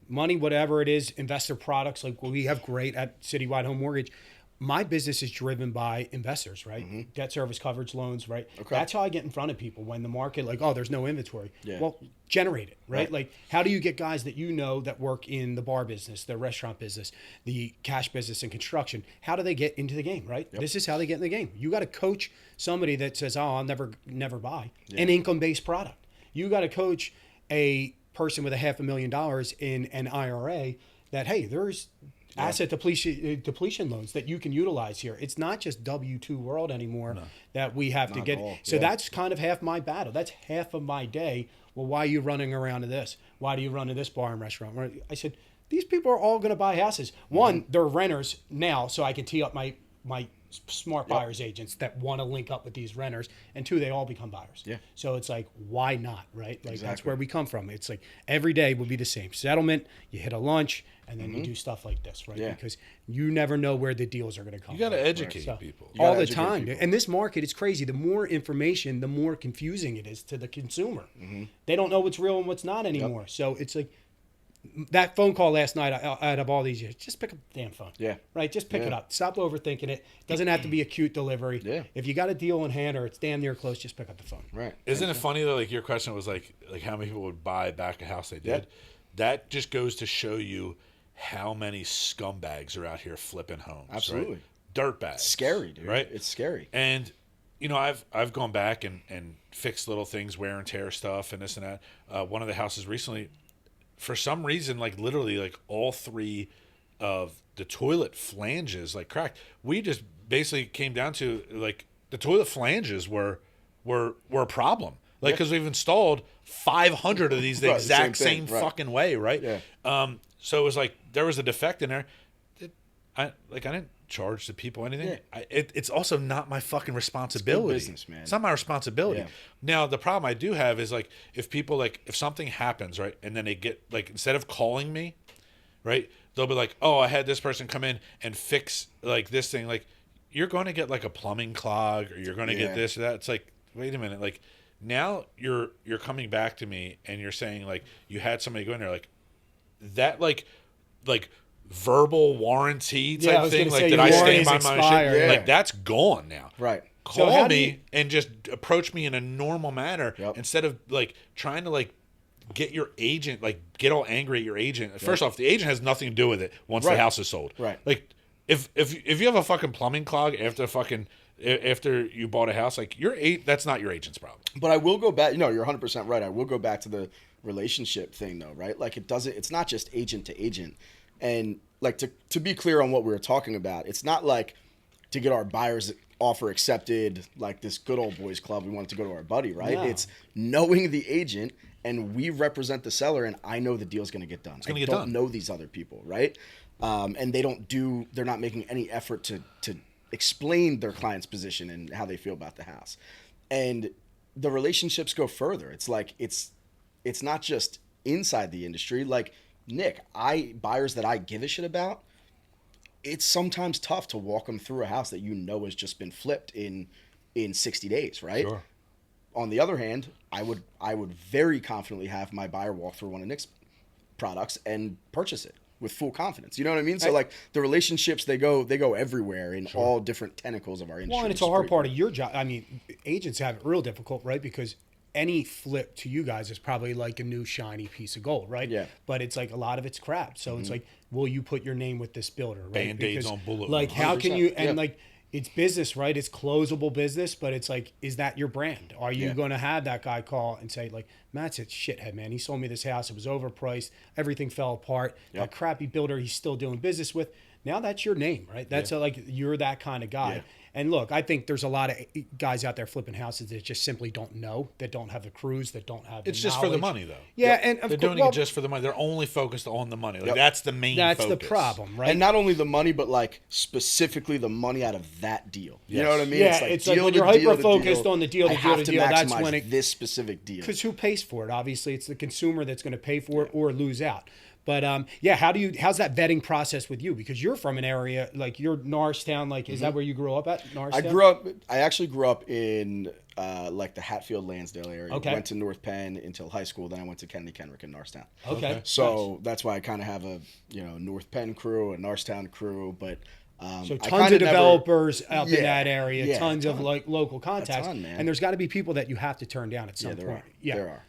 money, whatever it is, investor products like we have great at Citywide Home Mortgage. My business is driven by investors, right? Mm-hmm. Debt service coverage loans, right? Okay. That's how I get in front of people when the market, like, oh, there's no inventory. Yeah. Well, generate it, right? Like, how do you get guys that that work in the bar business, the restaurant business, the cash business and construction? How do they get into the game, right? Yep. This is how they get in the game. You got to coach somebody that says, oh, I'll never buy an income-based product. You got to coach a person with $500,000 in an IRA that, hey, there's asset depletion loans that you can utilize here. It's not just W-2 world anymore that we have to get. So that's kind of half my battle. That's half of my day. Well, why are you running around to this? Why do you run to this bar and restaurant? I said, these people are all going to buy houses. One, they're renters now, so I can tee up my smart buyers agents that want to link up with these renters, and 2, they all become buyers. Yeah. So it's like, why not, right? Like that's where we come from. It's like every day will be the same. Settlement, you hit a lunch, and then you do stuff like this, right? Yeah. Because you never know where the deals are going to come. You got to educate people all the time. People. And this market is crazy. The more information, the more confusing it is to the consumer. Mm-hmm. They don't know what's real and what's not anymore. Yep. So it's like that phone call last night out of all these years, just pick up the damn phone. Yeah. Right? Just pick it up. Stop overthinking it. It doesn't have to be a cute delivery. Yeah. If you got a deal in hand or it's damn near close, just pick up the phone. Right. Isn't it funny though, like your question was like how many people would buy back a house they did? Yeah. That just goes to show you how many scumbags are out here flipping homes. Absolutely. Right? Dirtbags. It's scary, dude. Right? It's scary. And I've gone back and fixed little things, wear and tear stuff and this and that. One of the houses recently, for some reason, like literally like all 3 of the toilet flanges like cracked. We just basically came down to like the toilet flanges were a problem. Like, because we've installed 500 of these the exact same fucking way, right? Yeah. So it was like there was a defect in there. I didn't charge the people anything. Yeah. It's also not my fucking responsibility. It's good business, man. It's not my responsibility. Yeah. Now the problem I do have is like if people if something happens, right, and then they get like instead of calling me, right, they'll be like, oh, I had this person come in and fix like this thing. Like you're going to get like a plumbing clog or you're going to get this or that. It's like, wait a minute, like. Now you're coming back to me and you're saying like you had somebody go in there like that like verbal warranty type thing like did I stand by my shit like that's gone now. Right. Call me and just approach me in a normal manner instead of like trying to like get your agent like get all angry at your agent. First off, the agent has nothing to do with it once the house is sold. Right. Like if you have a fucking plumbing clog after you bought a house, like that's not your agent's problem. But I will go back. You're 100% right. I will go back to the relationship thing, though, right? Like it's not just agent to agent. And like to be clear on what we were talking about, it's not like to get our buyer's offer accepted, like this good old boys club. We want to go to our buddy, right? No. It's knowing the agent and we represent the seller, and I know the deal's going to get done. I don't know these other people, right? And they're not making any effort to explain their client's position and how they feel about the house. And the relationships go further. It's like, it's not just inside the industry. Like Nick, buyers that I give a shit about, it's sometimes tough to walk them through a house that has just been flipped in 60 days, right? Sure. On the other hand, I would very confidently have my buyer walk through one of Nick's products and purchase it with full confidence. You know what I mean? So like the relationships, they go everywhere in all different tentacles of our industry. Well, and it's a hard part of your job. I mean, agents have it real difficult, right? Because any flip to you guys is probably like a new shiny piece of gold, right? Yeah. But it's like a lot of it's crap. So it's like, will you put your name with this builder, right? Band-Aids on bullet. Like, how can you, and Yeah. like, it's business, right? It's closable business, but it's like, is that your brand? Are you going to have that guy call and say, like, Matt's a shithead, man. He sold me this house. It was overpriced. Everything fell apart. That crappy builder he's still doing business with. Now that's your name, right? That's like, you're that kind of guy. Yeah. And look, I think there's a lot of guys out there flipping houses that just simply don't know, that don't have the crews, that don't have the It's just for the knowledge. money, though. Yeah, and of they're course, doing it just for the money. They're only focused on the money. Like, that's the main that's focus. the problem, right? And not only the money, but like specifically the money out of that deal. You know what I mean? Yeah, it's like when you're hyper-focused on the deal, I have to deal, that's maximize when this specific deal. because who pays for it? Obviously, it's the consumer that's going to pay for it or lose out. But how's that vetting process with you? Because you're from an area like you're Norristown. Like, is that where you grew up at? Norristown? I actually grew up in like the Hatfield, Lansdale area. Okay. Went to North Penn until high school. Then I went to Kennedy Kenrick in Norristown. Okay. So that's why I kind of have a North Penn crew, a Norristown crew, but. So I tons kinda of developers out in Yeah, that area, yeah, tons a of ton. like local contacts, ton, man. and there's got to be people that you have to turn down at some there point. are. There are.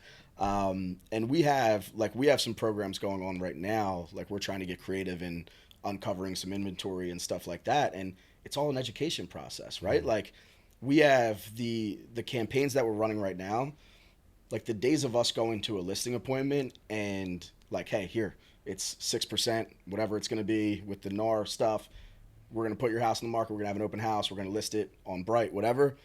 And we have some programs going on right now. Like we're trying to get creative in uncovering some inventory and stuff like that. And it's all an education process, right? Like we have the campaigns that we're running right now, like the days of us going to a listing appointment and like, hey, here, it's 6%, whatever it's going to be with the NAR stuff. We're going to put your house on the market. We're going to have an open house. We're going to list it on Bright, whatever.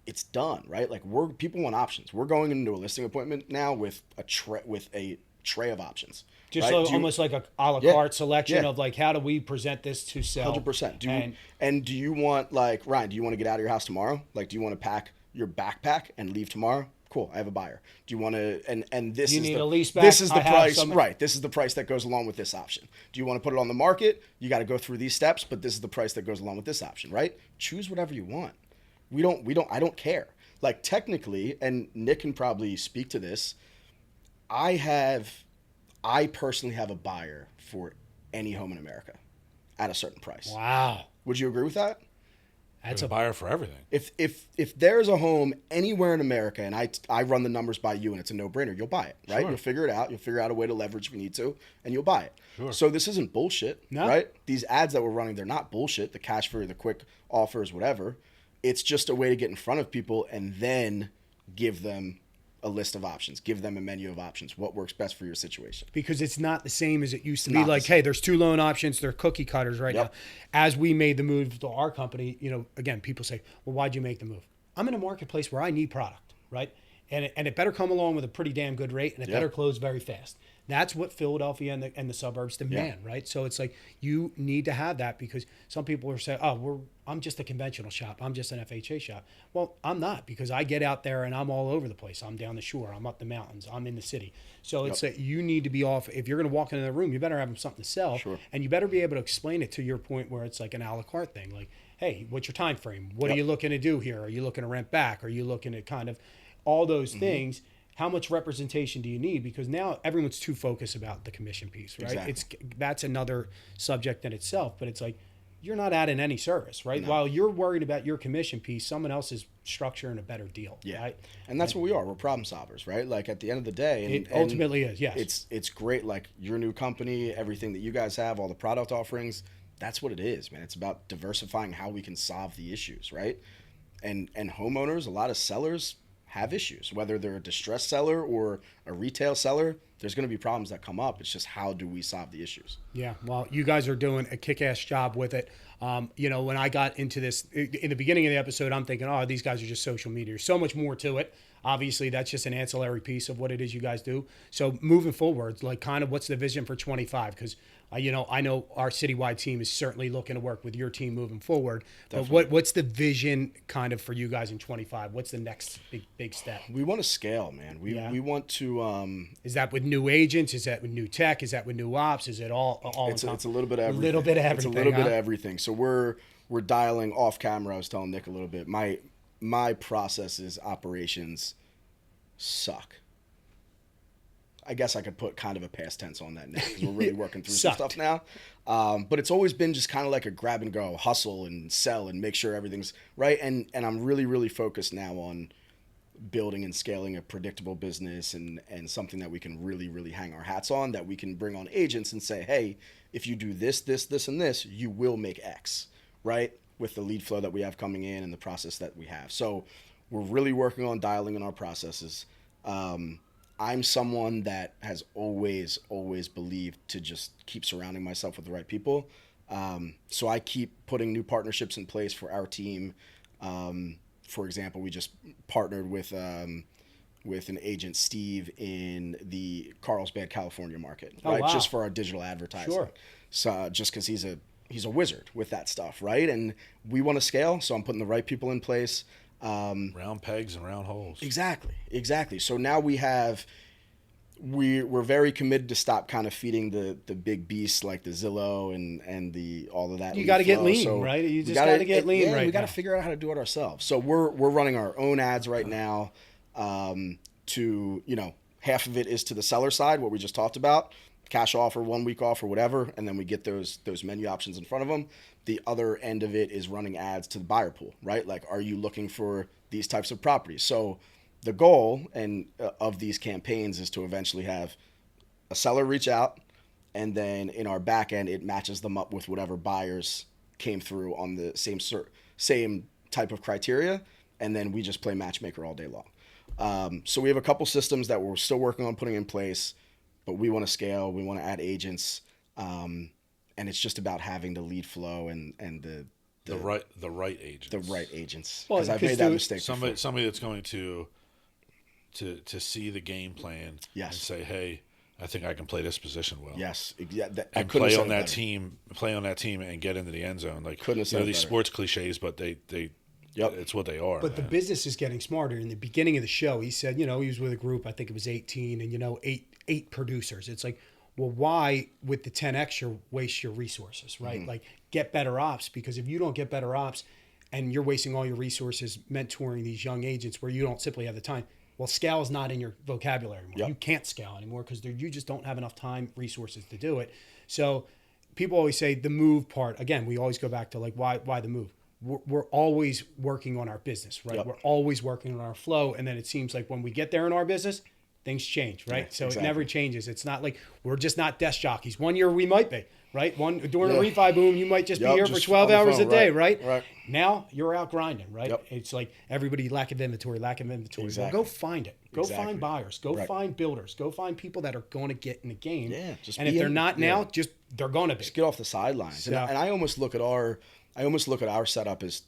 It's done, right? Like people want options. We're going into a listing appointment now with a tray of options. Just right? almost like a la carte selection of like, how do we present this to sell? 100%. And do you want, like, Ryan, do you want to get out of your house tomorrow? Like, do you want to pack your backpack and leave tomorrow? Cool, I have a buyer. Do you want to, and this You is need the, a lease back? this is the I have price, some- right? This is the price that goes along with this option. Do you want to put it on the market? You got to go through these steps, but this is the price that goes along with this option, right? Choose whatever you want. I don't care. Like technically, and Nick can probably speak to this, I personally have a buyer for any home in America at a certain price. Wow, Would you agree with that? that's a buyer for everything. If there's a home anywhere in America and I run the numbers by you and it's a no-brainer, you'll buy it, right? Sure. You'll figure it out. You'll figure out a way to leverage if you need to, and you'll buy it. Sure. So this isn't bullshit, No. right? These ads that we're running, they're not bullshit. The cash for the quick offers, whatever. It's just a way to get in front of people and then give them a list of options, give them a menu of options, what works best for your situation. because it's not the same as it used to be. Not the Like, same. hey, there's 2 loan options. They're cookie cutters right Yep. now. As we made the move to our company, again, people say, well, why'd you make the move? I'm in a marketplace where I need product, right? And it better come along with a pretty damn good rate, and it better close very fast. That's what Philadelphia and the suburbs demand, right? So it's like you need to have that, because some people are saying, I'm just a conventional shop. I'm just an FHA shop. Well, I'm not, because I get out there and I'm all over the place. I'm down the shore. I'm up the mountains. I'm in the city. So it's that you need to be off. If you're going to walk into the room, you better have something to sell. Sure. And you better be able to explain it to your point where it's like an a la carte thing. Like, hey, what's your time frame? What are you looking to do here? Are you looking to rent back? Are you looking at kind of all those things? How much representation do you need? Because now everyone's too focused about the commission piece, right? Exactly. That's another subject in itself, but it's like, you're not adding any service, right? No. While you're worried about your commission piece, someone else is structuring a better deal, right? And that's what we are. We're problem solvers, right? Like at the end of the day, It ultimately is, yes. It's great. Like your new company, everything that you guys have, all the product offerings, that's what it is, man. It's about diversifying how we can solve the issues, right? And homeowners, a lot of sellers have issues, whether they're a distressed seller or a retail seller. there's going to be problems that come up. It's just how do we solve the issues? Yeah, well, you guys are doing a kick-ass job with it. When I got into this in the beginning of the episode, I'm thinking, oh, these guys are just social media. There's so much more to it. Obviously, that's just an ancillary piece of what it is you guys do. So moving forward, like kind of what's the vision for 25? Because, I know our citywide team is certainly looking to work with your team moving forward. Definitely. But what's the vision kind of for you guys in 25? What's the next big step? We want to scale, man. We want to. Is that with new agents? Is that with new tech? Is that with new ops? Is it all? It's a little bit of everything. A little bit of everything. It's a little bit of everything. So we're dialing off camera. I was telling Nick a little bit. My processes, operations suck. I guess I could put kind of a past tense on that now because we're really working through some stuff now. But it's always been just kind of like a grab and go, hustle and sell and make sure everything's right. And I'm really, really focused now on building and scaling a predictable business and something that we can really, really hang our hats on, that we can bring on agents and say, hey, if you do this, and this, you will make X, right? With the lead flow that we have coming in and the process that we have. So we're really working on dialing in our processes. I'm someone that has always believed to just keep surrounding myself with the right people. So I keep putting new partnerships in place for our team. For example, we just partnered with an agent, Steve, in the Carlsbad, California market, right? Wow. Just for our digital advertising. Sure. So just because he's a wizard with that stuff, right? And we want to scale, so I'm putting the right people in place. Round pegs and round holes. Exactly. So now we're very committed to stop kind of feeding the big beasts like the Zillow and the all of that. You got to get lean, right? You just got to get lean, right? We got to figure out how to do it ourselves. So we're running our own ads right now. To half of it is to the seller side, what we just talked about, cash offer, 1 week off or whatever, and then we get those menu options in front of them. The other end of it is running ads to the buyer pool, right? Like, are you looking for these types of properties? So the goal of these campaigns is to eventually have a seller reach out, and then in our back end, it matches them up with whatever buyers came through on the same type of criteria, and then we just play matchmaker all day long. So we have a couple systems that we're still working on putting in place, but we want to scale. We want to add agents. And it's just about having the lead flow and the right agents. The right agents. Well, Because I've made that mistake. Somebody that's going to see the game plan and say, hey, I think I can play this position well. Yes. Yeah, and play on that team and get into the end zone. Like, these sports cliches, but they it's what they are. But the business is getting smarter. In the beginning of the show, he said, he was with a group, I think it was 18, and eight producers. It's like, well, why with the 10X you waste your resources, right? Mm-hmm. Like, get better ops, because if you don't get better ops and you're wasting all your resources mentoring these young agents where you don't simply have the time, well, scale is not in your vocabulary anymore. Yep. You can't scale anymore because you just don't have enough time, resources to do it. So people always say the move part. Again, we always go back to like, why the move? We're always working on our business, right? Yep. We're always working on our flow. And then it seems like when we get there in our business, things change, right? Yeah, so exactly. It never changes. It's not like we're just not desk jockeys. 1 year we might be, right? During a refi boom, you might just be here for 12 hours a day, right? Now you're out grinding, right? Yep. It's like everybody lack of inventory. Exactly. Well, go find it. Go find buyers. Go find builders. Go find people that are going to get in the game. Yeah. And if they're not now, they're going to be. Just get off the sidelines. So, and I almost look at our setup as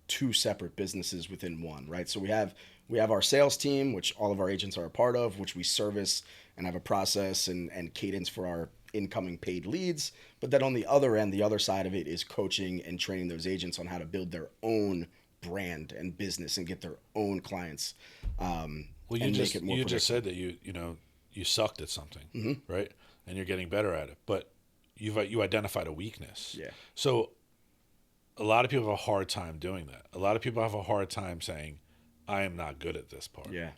two separate businesses within one, right? So we have our sales team, which all of our agents are a part of, which we service and have a process and cadence for our incoming paid leads. But then on the other end, the other side of it is coaching and training those agents on how to build their own brand and business and get their own clients. Well, you just said that you sucked at something, mm-hmm. right? And you're getting better at it, but you identified a weakness. Yeah. So a lot of people have a hard time doing that. A lot of people have a hard time saying, I am not good at this part. Yeah.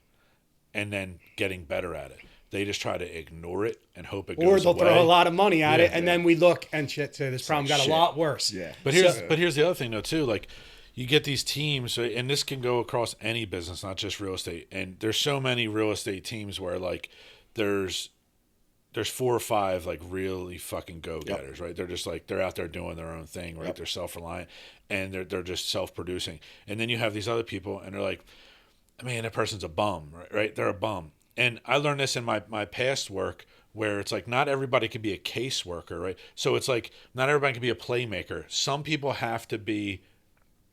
And then getting better at it. They just try to ignore it and hope it goes away. Or they'll throw a lot of money at it, and then we look and say this problem got a lot worse. Yeah. But here's the other thing though too. Like, you get these teams, and this can go across any business, not just real estate. And there's so many real estate teams where like there's 4 or 5 like really fucking go-getters, right? They're just like, they're out there doing their own thing, right? They're self-reliant and they're just self-producing. And then you have these other people and they're like, man, that person's a bum, right? They're a bum. And I learned this in my past work, where it's like not everybody can be a caseworker, right? So it's like not everybody can be a playmaker. Some people have to be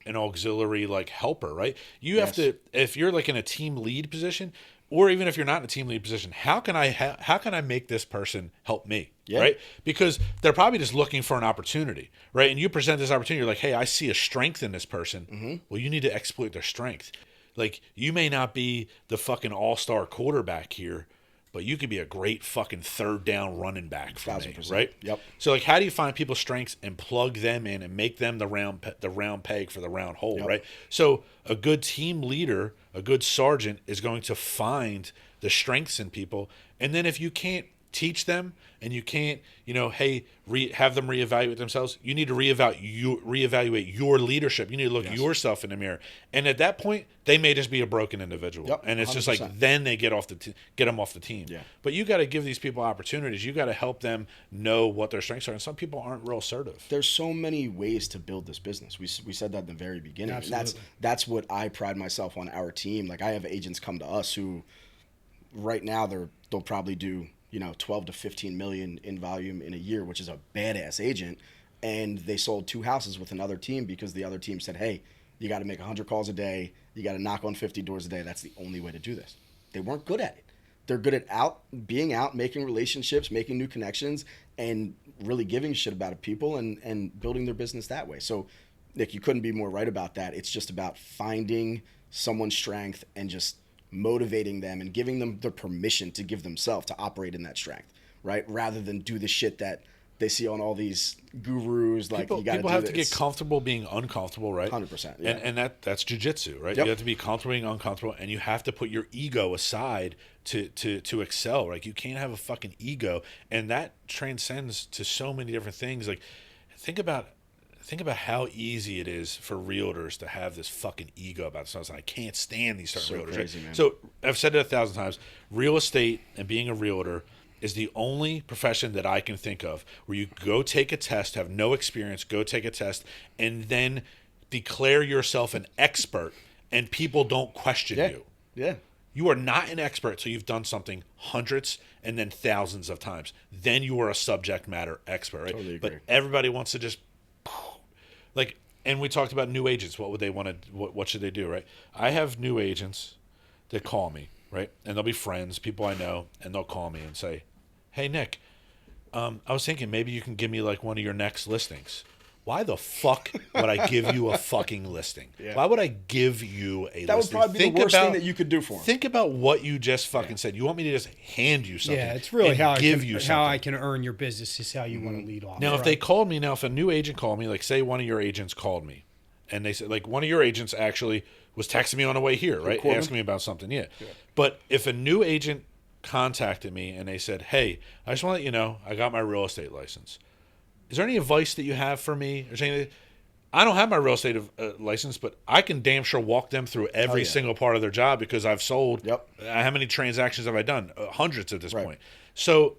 an auxiliary like helper, right? You have to, if you're like in a team lead position, or even if you're not in a team lead position, how can I make this person help me, right? Because they're probably just looking for an opportunity, right? And you present this opportunity, you're like, hey, I see a strength in this person. Well, you need to exploit their strength. Like, you may not be the fucking all-star quarterback here, but you could be a great fucking third down running back for me, right? Yep. So, like, how do you find people's strengths and plug them in and make them the round peg for the round hole, right? So, a good team leader, a good sergeant, is going to find the strengths in people, and then if you can't teach them and you can't, have them reevaluate themselves, you need to reevaluate your leadership. You need to look at yourself in the mirror, and at that point, they may just be a broken individual, and it's 100%. Just like then they get them off the team. But you got to give these people opportunities. You got to help them know what their strengths are, and some people aren't real assertive. There's so many ways to build this business. We said that in the very beginning. Absolutely. And that's what I pride myself on our team. Like, I have agents come to us who, right now, they'll probably do 12 to 15 million in volume in a year, which is a badass agent. And they sold 2 houses with another team because the other team said, hey, you got to make 100 calls a day. You got to knock on 50 doors a day. That's the only way to do this. They weren't good at it. They're good at being out, making relationships, making new connections, and really giving a shit about people and building their business that way. So, Nick, you couldn't be more right about that. It's just about finding someone's strength and just motivating them and giving them the permission to give themselves to operate in that strength, right? Rather than do the shit that they see on all these gurus, like you got to do this. People have to get comfortable being uncomfortable, right? 100%. Yeah. And that's jiu-jitsu, right? You have to be comfortable being uncomfortable, and you have to put your ego aside to excel. Like, you can't have a fucking ego, and that transcends to so many different things. Like, think about how easy it is for realtors to have this fucking ego about themselves. I can't stand these certain realtors. Crazy, man. So I've said it 1,000 times. Real estate and being a realtor is the only profession that I can think of where you go take a test, have no experience, go take a test, and then declare yourself an expert, and people don't question you. Yeah. You are not an expert till you've done something hundreds and then thousands of times. Then you are a subject matter expert, right? Totally agree. But everybody wants to just like, and we talked about new agents. What would they want to? What should they do, right? I have new agents that call me, right, and they'll be friends, people I know, and they'll call me and say, "Hey, Nick, I was thinking maybe you can give me like one of your next listings." Why the fuck would I give you a fucking listing? Why would I give you a listing? That would probably be the worst thing that you could do for them. Think about what you just fucking said. You want me to just hand you something? Yeah, it's really how I can earn your business is how you want to lead off. Now, if they called me, if a new agent called me, like say one of your agents called me, and they said, like one of your agents actually was texting me on the way here, right? Asking me about something, yeah. But if a new agent contacted me and they said, hey, I just want to let you know, I got my real estate license. Is there any advice that you have for me? Or anything? I don't have my real estate license, but I can damn sure walk them through every single part of their job because I've sold. How many transactions have I done? Hundreds at this point. So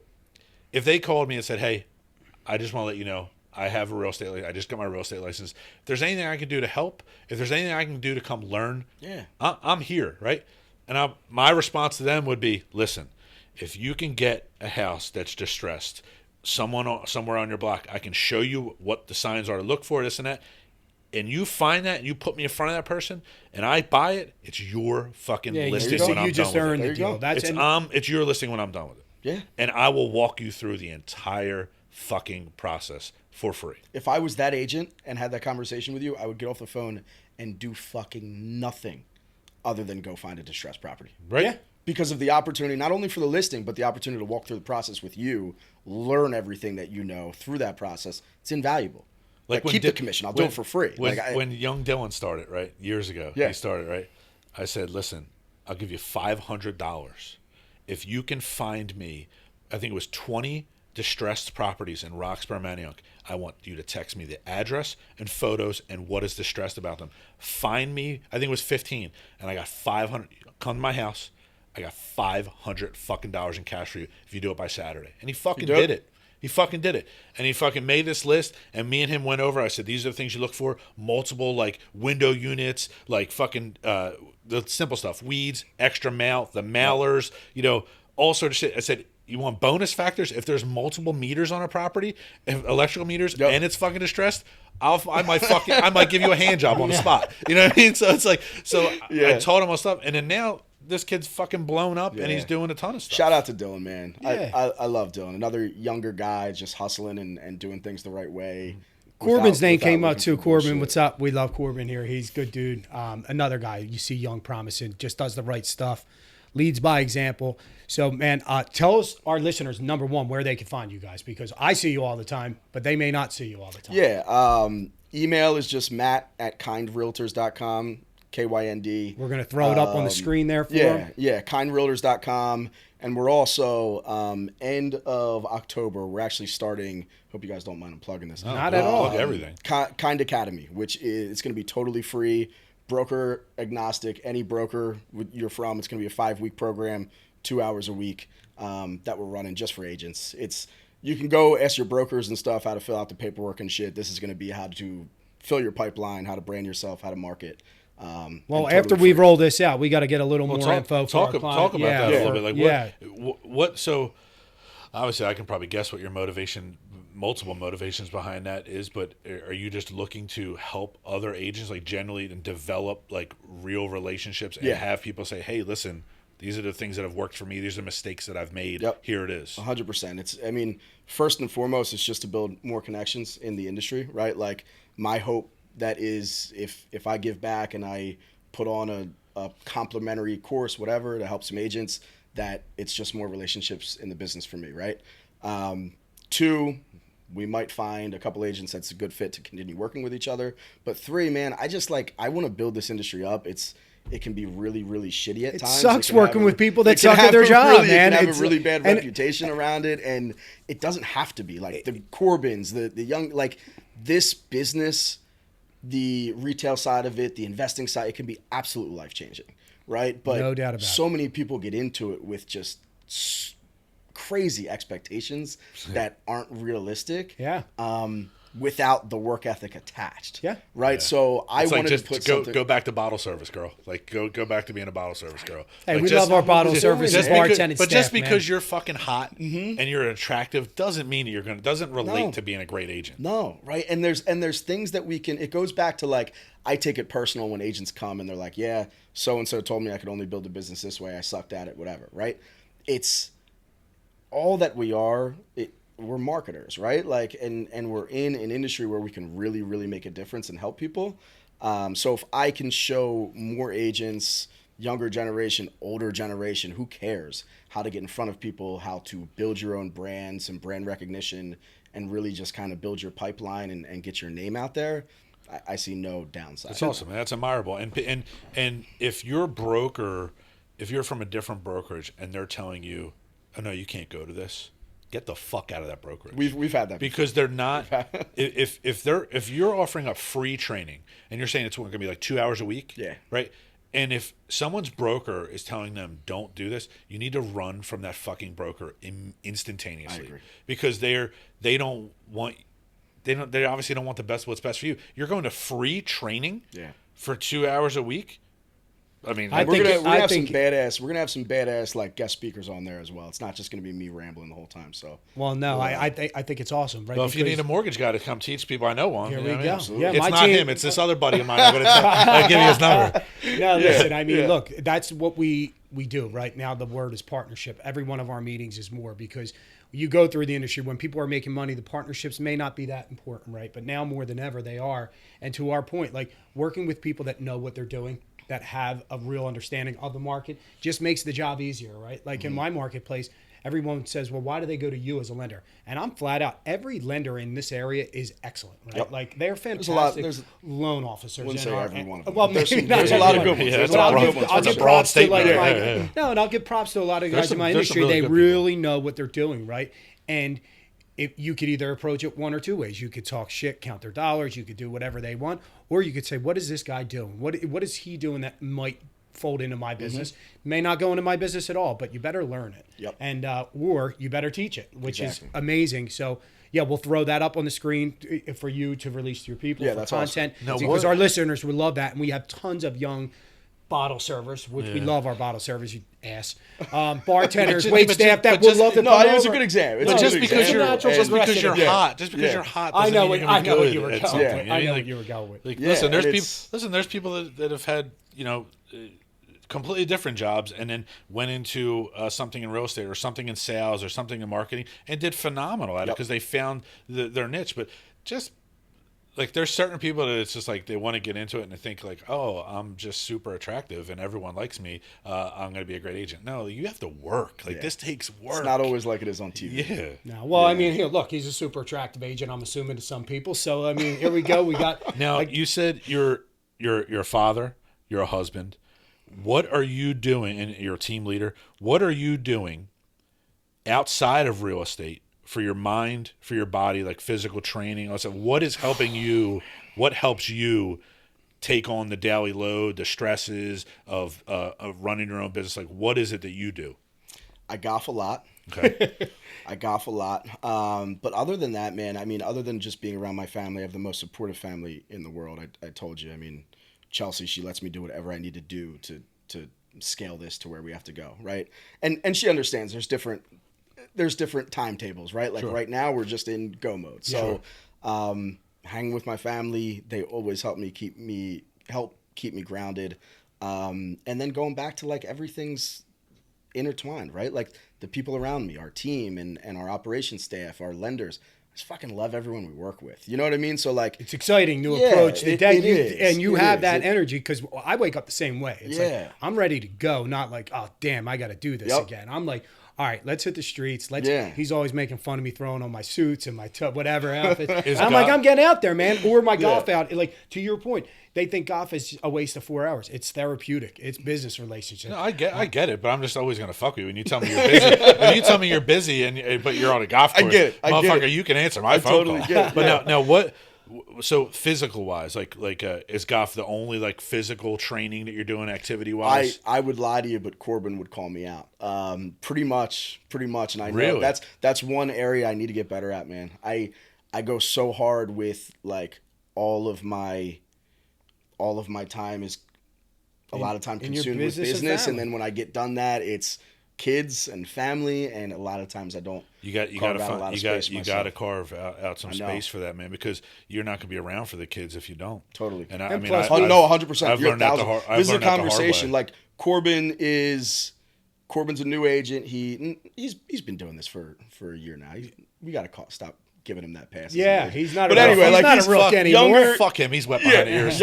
if they called me and said, hey, I just want to let you know, I have a real estate license. I just got my real estate license. If there's anything I can do to help, if there's anything I can do to come learn, I'm here, right? And my response to them would be, listen, if you can get a house that's distressed, somewhere on your block, I can show you what the signs are to look for, this and that, and you find that and you put me in front of that person and I buy it, it's your fucking listing when I'm done with it. You just earned the deal. It's your listing when I'm done with it. Yeah. And I will walk you through the entire fucking process for free. If I was that agent and had that conversation with you, I would get off the phone and do fucking nothing other than go find a distressed property. Right? Yeah. Because of the opportunity, not only for the listing, but the opportunity to walk through the process with you, learn everything that you know through that process. It's invaluable. Like keep the commission. I'll do it for free. When young Dylan started, right, years ago, he started, right, I said, listen, I'll give you $500 if you can find me, I think it was 20 distressed properties in Roxborough, Manayunk. I want you to text me the address and photos and what is distressed about them. Find me, I think it was 15, and I got 500. Come to my house. I got $500 fucking dollars in cash for you if you do it by Saturday. And he fucking did it. He fucking did it. And he fucking made this list, and me and him went over. I said, these are the things you look for. Multiple, like, window units, like fucking the simple stuff. Weeds, extra mount, the mailers, you know, all sort of shit. I said, you want bonus factors? If there's multiple meters on a property, electrical meters, and it's fucking distressed, I might give you a hand job on the spot. You know what I mean? So it's like, I taught him all stuff, and then now this kid's fucking blown up, and he's doing a ton of stuff. Shout out to Dylan, man. Yeah. I love Dylan. Another younger guy just hustling and doing things the right way. Corbin's name came up too. Corbin, what's up? We love Corbin here. He's a good dude. Another guy you see young, promising, just does the right stuff, leads by example. So, man, tell us, our listeners, number one, where they can find you guys, because I see you all the time, but they may not see you all the time. Yeah. Email is just matt@kyndrealtors.com. KYND. We're going to throw it up on the screen there for them. Yeah, KYNDrealtors.com. And we're also, end of October, we're actually starting, hope you guys don't mind I'm plugging this. Not at all. Plug everything. KYND Academy, which is, it's going to be totally free, broker agnostic, any broker you're from. It's going to be a 5-week program, 2 hours a week that we're running just for agents. You can go ask your brokers and stuff how to fill out the paperwork and shit. This is going to be how to fill your pipeline, how to brand yourself, how to market. Well, after we roll this out, we got to get a little more info. Talk about that a little bit. Like, what? So, obviously, I can probably guess what your multiple motivations behind that is. But are you just looking to help other agents, like, generally, and develop like real relationships, and have people say, "Hey, listen, these are the things that have worked for me. These are mistakes that I've made. Yep. Here it is." 100%. I mean, first and foremost, it's just to build more connections in the industry, right? Like, my hope that is, if I give back and I put on a complimentary course, whatever, to help some agents, that it's just more relationships in the business for me, right? 2, we might find a couple agents that's a good fit to continue working with each other. But 3, man, I want to build this industry up. It can be really, really shitty at times. It sucks working with people that suck at their job, man. It can have a really bad reputation around it, and it doesn't have to be. Like, the Corbins, the young, like, this business, the retail side of it, the investing side, it can be absolutely life-changing, right? But no doubt about so many people get into it with just crazy expectations that aren't realistic. Yeah. Without the work ethic attached. Yeah. Right. Yeah. So I wanted to put something. Go back to bottle service girl. Like go back to being a bottle service girl. Hey, like, we love our bottle service and bartending staff, but just because man. you're fucking hot and you're attractive doesn't mean that doesn't relate to being a great agent. No, right. And there's things that we can. It goes back to, like, I take it personal when agents come and they're like, yeah, so and so told me I could only build a business this way. I sucked at it. Whatever. Right. It's all that we are. We're marketers, right? Like, and we're in an industry where we can really, really make a difference and help people. So if I can show more agents, younger generation, older generation, who cares, how to get in front of people, how to build your own brands and brand recognition, and really just kind of build your pipeline and get your name out there, I see no downside. That's awesome, man. That's admirable. And if your broker, if you're from a different brokerage and they're telling you, oh no, you can't go to this, get the fuck out of that brokerage. We've had that because they're not. if you're offering a free training and you're saying it's going to be like 2 hours a week, right? And if someone's broker is telling them don't do this, you need to run from that fucking broker instantaneously. I agree. Because they obviously don't want the best. What's best for you? You're going to free training for 2 hours a week. I mean, we're gonna have some badass like guest speakers on there as well. It's not just gonna be me rambling the whole time. So, well, no, I think it's awesome, right? Well, if you need a mortgage guy to come teach people, I know one. Here we go. Yeah, it's not him; it's this other buddy of mine. I'm gonna give you his number. No, listen. I mean, look, that's what we do right now. The word is partnership. Every one of our meetings is more, because you go through the industry when people are making money, the partnerships may not be that important, right? But now more than ever, they are. And to our point, like, working with people that know what they're doing, that have a real understanding of the market, just makes the job easier, right? Like in my marketplace, everyone says, well, why do they go to you as a lender? And I'm flat out, every lender in this area is excellent, right? Yep. Like, they're fantastic loan officers. I wouldn't say every one of them. Well, there's a lot of good ones. There's a lot of good ones. I'll give props to and I'll give props to a lot of guys in my industry. Really they really know what they're doing, right? And if you could either approach it one or two ways. You could talk shit, count their dollars, you could do whatever they want, or you could say, what is this guy doing? What is he doing that might fold into my business. May not go into my business at all, but you better learn it. Yep. And or you better teach it, which Exactly. is amazing. So yeah, we'll throw that up on the screen for you to release to your people for that's content. awesome. Now, because what- our listeners would love that. And we have tons of young bottle servers, which we love our bottle servers, you ass. Bartenders, wait staff that would love to No, come it was a over. good example. But It's a just good because example. you're natural just because progression. you're Yeah. hot, just because Yeah. you're hot, I doesn't know mean what you're gonna be good you were at going something. with. You I know like- what you were going with. Like, Yeah, listen, there's and people. it's- Listen, there's people that have had completely different jobs and then went into something in real estate or something in sales or something in marketing and did phenomenal at it because they found their niche. But just like there's certain people that it's just like they want to get into it and they think like, oh, I'm just super attractive and everyone likes me. I'm going to be a great agent. No, you have to work. Like this takes work. It's not always like it is on TV. Yeah. No, well, I mean, here, look, he's a super attractive agent. I'm assuming to some people. So, I mean, here we go. We got Now you said you're a father, you're a husband. What are you doing? And you're a team leader. What are you doing outside of real estate for your mind, for your body, like physical training? Also, what is helping you? What helps you take on the daily load, the stresses of running your own business? Like, what is it that you do? I golf a lot. Okay. I golf a lot. But other than that, man, I mean, other than just being around my family, I have the most supportive family in the world. I told you, I mean, Chelsea, she lets me do whatever I need to do to scale this to where we have to go, right? And she understands there's different timetables, right? Like right now we're just in go mode. So hanging with my family, they always help keep me grounded. And then going back to like everything's intertwined, right? Like the people around me, our team and our operations staff, our lenders. I just fucking love everyone we work with. You know what I mean? So like it's exciting to Yeah, approach the day. it is. And you It have is. that energy because I wake up the same way. It's Yeah. like, I'm ready to go, not like, oh, damn, I got to do this Yep. again. I'm like, all right, let's hit the streets. Yeah. He's always making fun of me throwing on my suits and my whatever outfit. Is I'm like, golf- I'm getting out there, man. Or my golf out. Like, to your point, they think golf is a waste of 4 hours. It's therapeutic. It's business relationships. No, I get it, but I'm just always gonna fuck with you when you tell me you're busy. When you tell me you're busy but you're on a golf course, get it. I get motherfucker, it. you can answer my phone totally call. get it, But now what? So physical wise, like is golf the only like physical training that you're doing activity wise? I would lie to you, but Corbin would call me out. Pretty much, and I know Really? that's one area I need to get better at, man. I go so hard with like all of my time is a lot of time in your consumed with business and business, and family. then when I get done that, it's kids and family, and a lot of times I don't. You got carve out a lot of space to myself. carve out some I know. space for that, man, because you're not gonna be around for the kids if you don't. Totally. And I And mean, plus, I, No, I've- 100%. I've You're learned that the 1,000. hard. I've This is a learned that the hard conversation. way. Like Corbin's a new agent. He's been doing this for a year now. We got to stop giving him that pass. Yeah, he's not. But a anyway, he's like, not he's a rookie anymore. younger- Fuck him. He's wet behind the ears.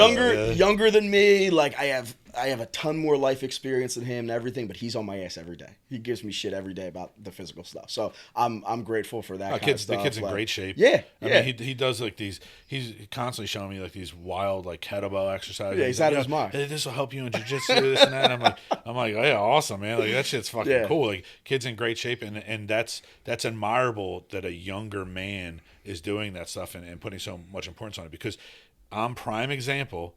younger than me. Like I have a ton more life experience than him and everything, but he's on my ass every day. He gives me shit every day about the physical stuff. So I'm grateful for that. The stuff. kid's in Like, great shape. Yeah, I mean, he does like these. He's constantly showing me like these wild like kettlebell exercises. Yeah, he's like, out of his mind. Hey, this will help you in jiu-jitsu, this and that. And I'm like, oh, yeah, awesome, man. Like that shit's fucking Yeah. cool. Like kid's in great shape, and that's admirable that a younger man is doing that stuff and putting so much importance on it, because I'm prime example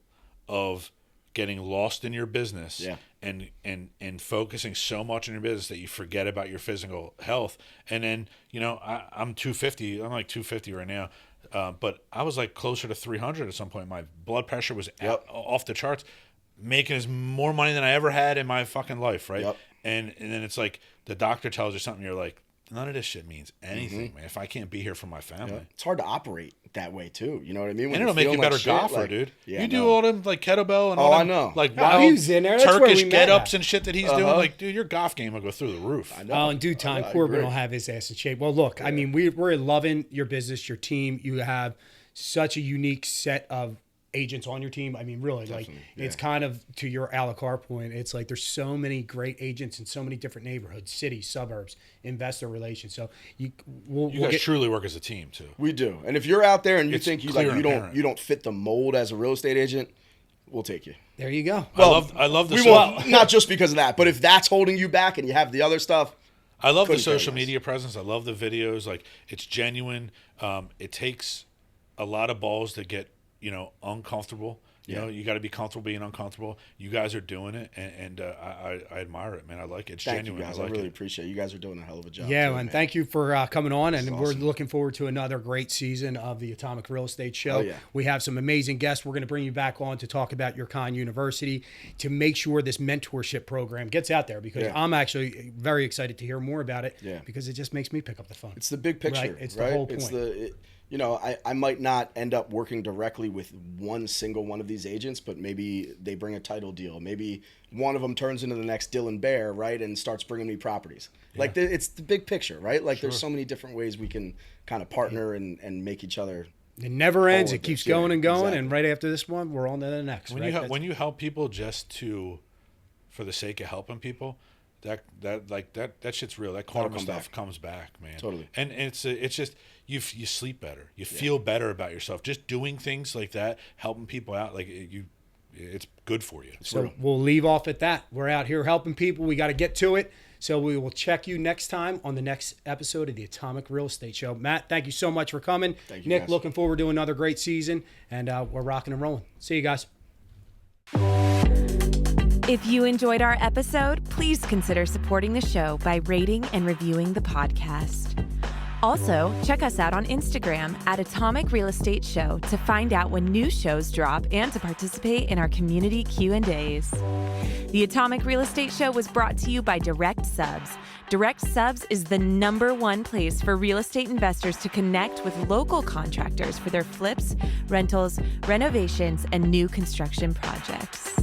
of getting lost in your business Yeah. and focusing so much on your business that you forget about your physical health. And then, I'm 250. I'm like 250 right now. But I was like closer to 300 at some point. My blood pressure was off the charts, making more money than I ever had in my fucking life. Right. Yep. And then it's like the doctor tells you something. You're like, none of this shit means anything, man. If I can't be here for my family. It's hard to operate that way too. You know what I mean? When And you're it'll make you a feeling better like shit, golfer, like- dude. Yeah, you do no. all them like kettlebell and Oh, all I them, know. like No, wild he was in there. That's where Turkish we met get-ups at. and shit that he's doing. Like, dude, your golf game will go through the roof. I know. Oh, in due time, I Corbin agree. will have his ass in shape. Well, look, I mean, we're loving your business, your team. You have such a unique set of agents on your team. I mean, really, like it's kind of to your a la carte point. It's like there's so many great agents in so many different neighborhoods, cities, suburbs, investor relations. So You guys truly work as a team too. We do. And if you're out there and you It's think you clear and don't apparent. you don't fit the mold as a real estate agent, we'll take you. there you go. I love the We won't, not just because of that, but if that's holding you back and you have the other stuff, I love the couldn't care social less. media presence. I love the videos. Like, it's genuine. It takes a lot of balls to get uncomfortable. You know, you got to be comfortable being uncomfortable. You guys are doing it, and I admire it, man. I like it. It's genuine. Thank you, guys. I really appreciate it. You guys are doing a hell of a job. Yeah, too, man. man. Thank you for coming on, and That's we're awesome. looking forward to another great season of the Atomic Real Estate Show. Oh, yeah. We have some amazing guests. We're going to bring you back on to talk about your KYND University to make sure this mentorship program gets out there, because I'm actually very excited to hear more about it. Yeah. Because it just makes me pick up the phone. It's the big picture, Right? It's the whole point. You know, I might not end up working directly with one single one of these agents, but maybe they bring a title deal. Maybe one of them turns into the next Dylan Bear, right, and starts bringing me properties. Yeah. Like, it's the big picture, right? Like, there's so many different ways we can kind of partner and make each other. It never ends. It keeps going and going, exactly. And right after this one, we're on to the next. When you help people just for the sake of helping people, that shit's real. That karma stuff comes back, man. Totally. And it's just you sleep better. You feel better about yourself. Just doing things like that, helping people out, like it's good for you. So we'll leave off at that. We're out here helping people. We got to get to it. So we will check you next time on the next episode of the Atomic Real Estate Show. Matt, thank you so much for coming. Thank you, Nick, guys. looking forward to another great season, and we're rocking and rolling. See you guys. If you enjoyed our episode, please consider supporting the show by rating and reviewing the podcast. Also, check us out on Instagram at Atomic Real Estate Show to find out when new shows drop and to participate in our community Q&As. The Atomic Real Estate Show was brought to you by Direct Subs. Direct Subs is the #1 place for real estate investors to connect with local contractors for their flips, rentals, renovations, and new construction projects.